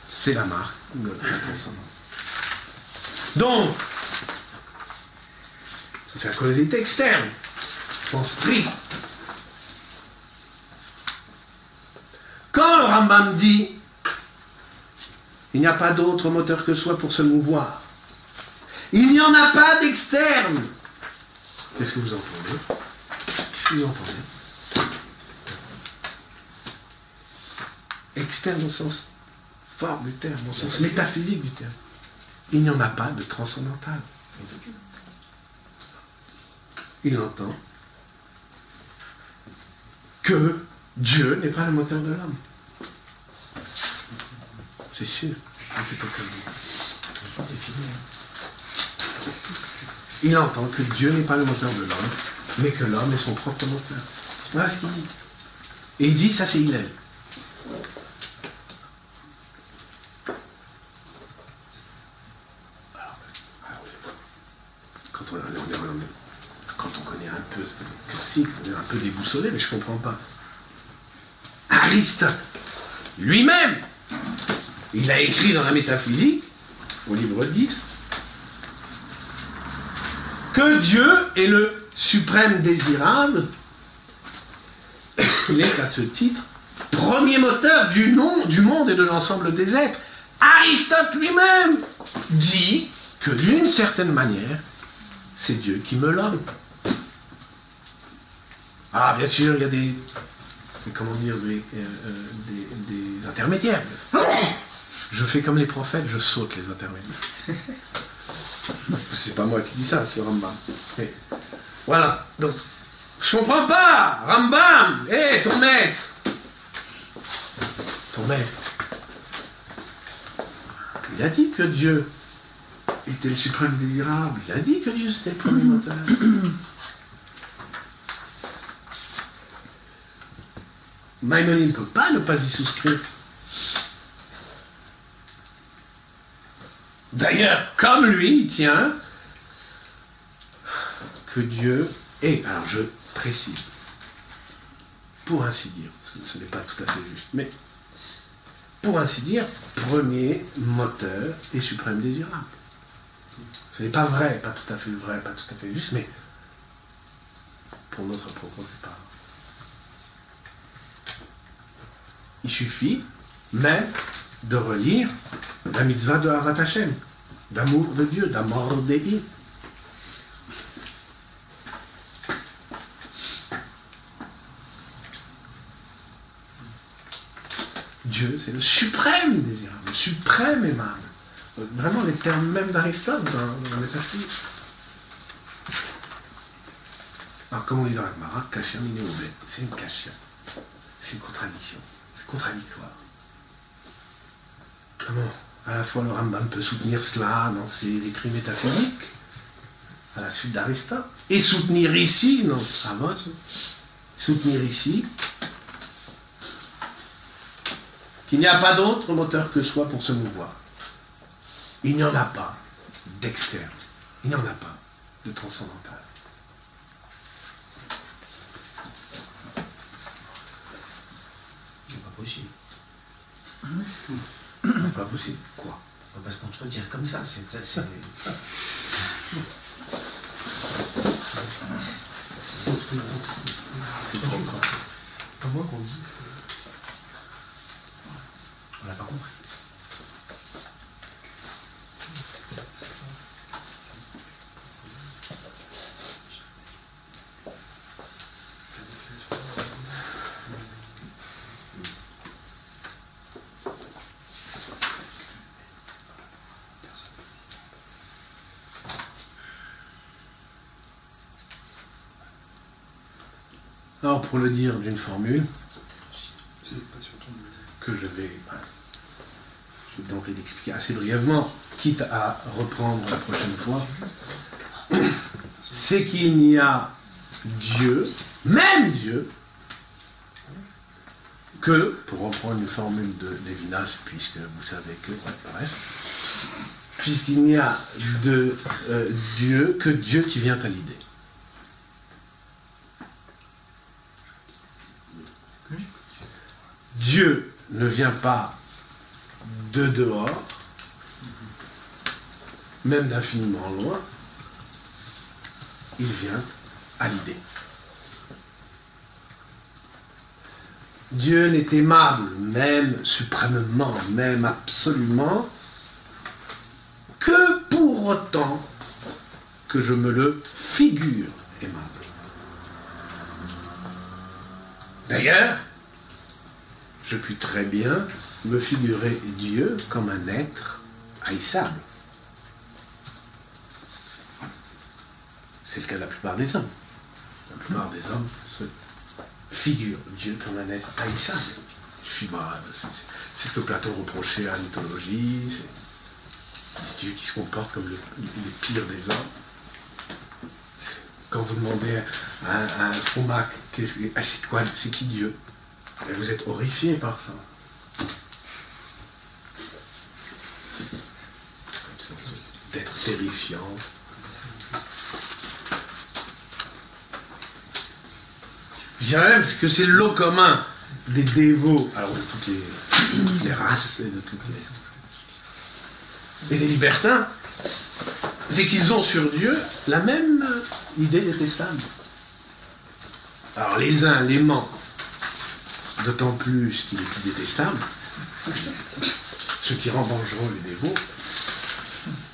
c'est la marque de la transcendance. Donc, c'est la causalité externe, en strict. Quand le Rambam dit il n'y a pas d'autre moteur que soi pour se mouvoir, il n'y en a pas d'externe. Qu'est-ce que vous entendez ? Qu'est-ce que vous entendez ? Externe au sens fort du terme, au sens métaphysique du terme. Il n'y en a pas de transcendantal. Il entend que Dieu n'est pas le moteur de l'homme. C'est sûr. Il entend que Dieu n'est pas le moteur de l'homme, mais que l'homme est son propre moteur. Voilà ce qu'il dit. Et il dit, ça c'est Hillel. Quand on connaît un peu ce classique, on est un peu déboussolé, mais je ne comprends pas. Aristote, lui-même, il a écrit dans la métaphysique, au livre 10, que Dieu est le suprême désirable. Il est à ce titre premier moteur du monde et de l'ensemble des êtres. Aristote lui-même dit que d'une certaine manière, c'est Dieu qui me l'homme. Ah, bien sûr, il y a des intermédiaires. Je fais comme les prophètes, je saute les intermédiaires. C'est pas moi qui dis ça, c'est Rambam. Et voilà, donc, je comprends pas, Rambam, ton maître. Ton maître. Il a dit que Dieu était le suprême désirable. Il a dit que Dieu c'était le premier moteur. Maïmonide ne peut pas ne pas y souscrire. D'ailleurs, comme lui, il tient que Dieu est, alors je précise, pour ainsi dire, ce n'est pas tout à fait juste, mais pour ainsi dire, premier moteur et suprême désirable. Ce n'est pas vrai, pas tout à fait vrai, pas tout à fait juste, mais pour notre propos, c'est pas Il suffit même de relire la mitzvah de Harat Hashem, d'amour de Dieu, d'amour Dei. Dieu, c'est le suprême désir, le suprême aimable. Vraiment, les termes même d'Aristote dans la métaphysique. Alors, comme on dit dans la Gemara, Kasher Minéobé, c'est une cachette. C'est une contradiction. C'est contradictoire. Comment à la fois le Rambam peut soutenir cela dans ses écrits métaphysiques, à la suite d'Aristote, et soutenir ici, non, ça va, soutenir ici, qu'il n'y a pas d'autre moteur que soi pour se mouvoir. Il n'y en a pas d'externe. Il n'y en a pas de transcendantal. C'est pas possible. C'est pas possible. Quoi? Parce qu'on te dire comme ça, c'est trop quoi. Comment qu'on dit? On l'a pas compris. Alors, pour le dire d'une formule, que je vais tenter d'expliquer assez brièvement, quitte à reprendre la prochaine fois, c'est qu'il n'y a Dieu, même Dieu, que, pour reprendre une formule de Lévinas, puisque vous savez que, bref, puisqu'il n'y a de Dieu que Dieu qui vient à l'idée. Dieu ne vient pas de dehors, même d'infiniment loin, il vient à l'idée. Dieu n'est aimable, même suprêmement, même absolument, que pour autant que je me le figure aimable. D'ailleurs, je puis très bien me figurer Dieu comme un être haïssable. C'est le cas de la plupart des hommes. La plupart des hommes se figurent Dieu comme un être haïssable. C'est ce que Platon reprochait à la mythologie. C'est Dieu qui se comporte comme le pire des hommes. Quand vous demandez à un Fromac, c'est qui Dieu? Et vous êtes horrifié par ça. D'être terrifiant. Je dirais même que c'est le lot commun des dévots, alors de toutes les races et de toutes les... et des libertins, c'est qu'ils ont sur Dieu la même idée détestable. Alors les uns l'aimant, d'autant plus qu'il est plus détestable, ce qui rend dangereux les dévots,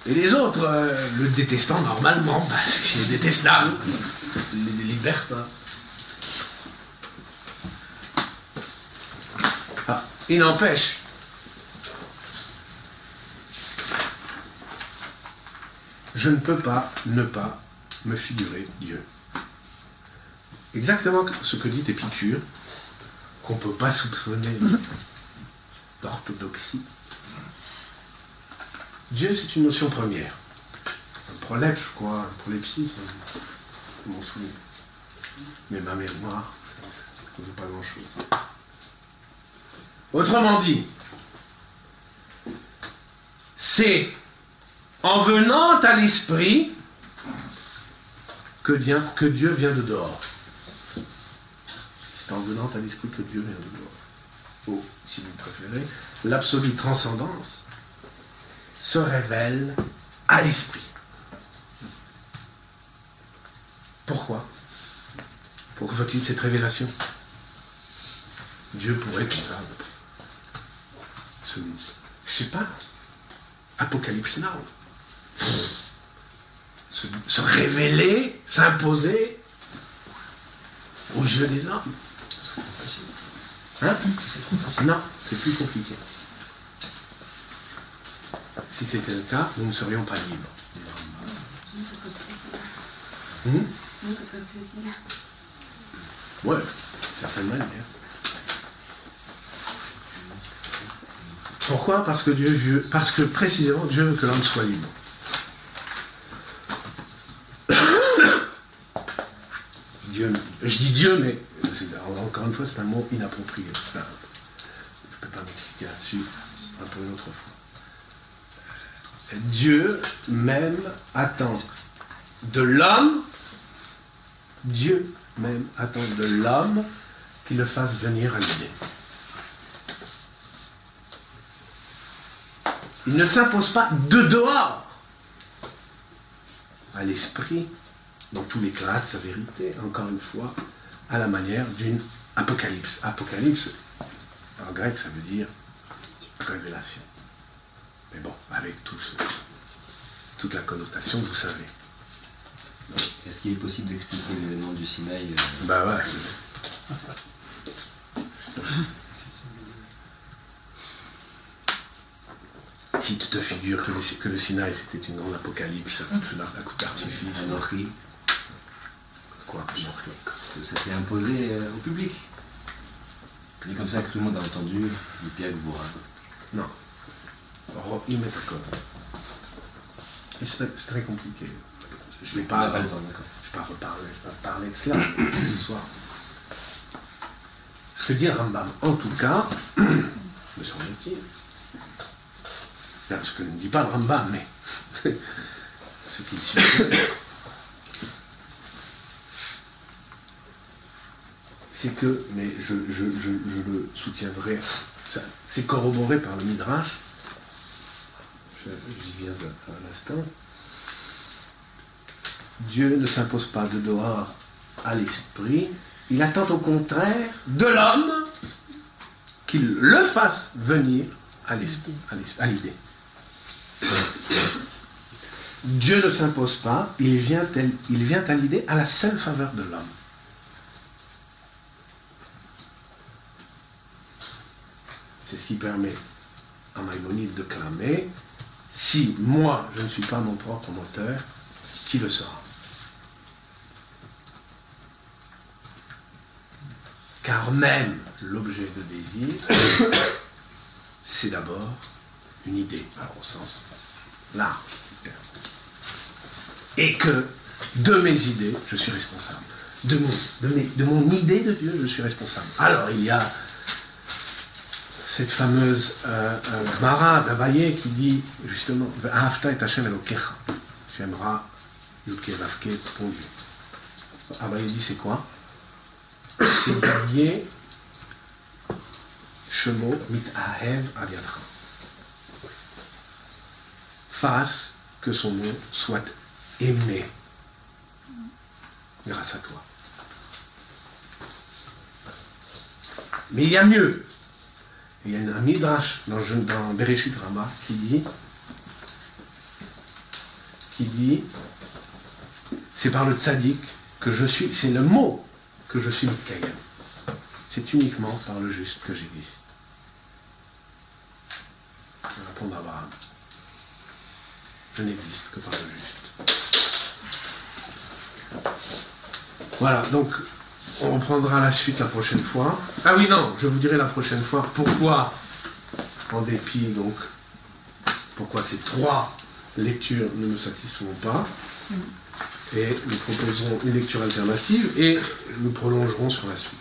et les autres le détestant normalement, parce qu'il est détestable, les libertins. Ah, il n'empêche, je ne peux pas ne pas me figurer Dieu. Exactement ce que dit Épicure, qu'on ne peut pas soupçonner d'orthodoxie. Dieu, c'est une notion première. Un prolèphe, je crois, un prolepsis, je m'en souviens. Mais ma mémoire, ça ne veut pas grand-chose. Autrement dit, c'est en venant à l'esprit que Dieu vient de dehors. C'est en venant à l'esprit que Dieu vient de dehors. Ou, si vous préférez, l'absolue transcendance se révèle à l'esprit. Pourquoi? Pourquoi faut-il cette révélation? Dieu pourrait, comme ça, je sais pas, Apocalypse Now. Se révéler, s'imposer aux yeux des hommes. Hein? Non, c'est plus compliqué. Si c'était le cas, nous ne serions pas libres. Non, ça serait plus facile. Non, ça serait plus facile. Ouais, d'une certaine manière. Pourquoi? Parce que précisément Dieu veut que l'homme soit libre. Dieu, je dis Dieu, mais encore une fois, c'est un mot inapproprié. Je ne peux pas m'expliquer là-dessus un peu une autre fois. Dieu même attend de l'homme, Dieu même attend de l'homme qu'il le fasse venir à l'idée. Il ne s'impose pas de dehors à l'esprit, dans tout l'éclat de sa vérité, encore une fois, à la manière d'une apocalypse. Apocalypse, en grec, ça veut dire révélation. Mais bon, avec toute la connotation, vous savez. Est-ce qu'il est possible d'expliquer l'événement du Sinaï Bah ouais. Si tu te figures que le Sinaï c'était une grande apocalypse, un coup d'artifice, un orri. Quoi? Ça s'est imposé au public. C'est comme ça que tout le monde a entendu le Piagvoura. Non. Il m'est d'accord. C'est très compliqué. Je ne vais pas parler de cela ce soir. Ce que dit le Rambam, en tout cas, me semble-t-il, ce que ne dit pas le Rambam, mais ce qu'il suggère, c'est que, mais je le soutiendrai, c'est corroboré par le Midrash, j'y viens à l'instant. Dieu ne s'impose pas de dehors à l'esprit, il attend au contraire de l'homme qu'il le fasse venir à l'esprit, à l'idée. Dieu ne s'impose pas, il vient à l'idée à la seule faveur de l'homme. C'est ce qui permet à Maïmonide de clamer: si moi je ne suis pas mon propre moteur, qui le sera? Car même l'objet de désir, c'est d'abord une idée, alors au sens large du terme. Et que de mes idées, je suis responsable. De mon idée de Dieu, je suis responsable. Alors il y a cette fameuse Mara d'Avaye qui dit justement Ahavta et Hashem Elokecha. Tu aimeras Yudke Vavke ton Dieu. Avaye dit c'est quoi? C'est lié Shemo Mitahev Aviadra. Fasse que son nom soit aimé grâce à toi. Mais il y a mieux. Il y a un Midrash dans Bereshit Rabbah qui dit c'est par le tzaddik que je suis, c'est le mot que je suis Mitkayem. C'est uniquement par le juste que j'existe. Je réponds à Abraham. Je n'existe que par le juste. Voilà, donc on reprendra la suite la prochaine fois. Ah oui, non, je vous dirai la prochaine fois pourquoi, en dépit donc, pourquoi ces 3 lectures ne me satisfont pas. Et nous proposerons une lecture alternative et nous prolongerons sur la suite.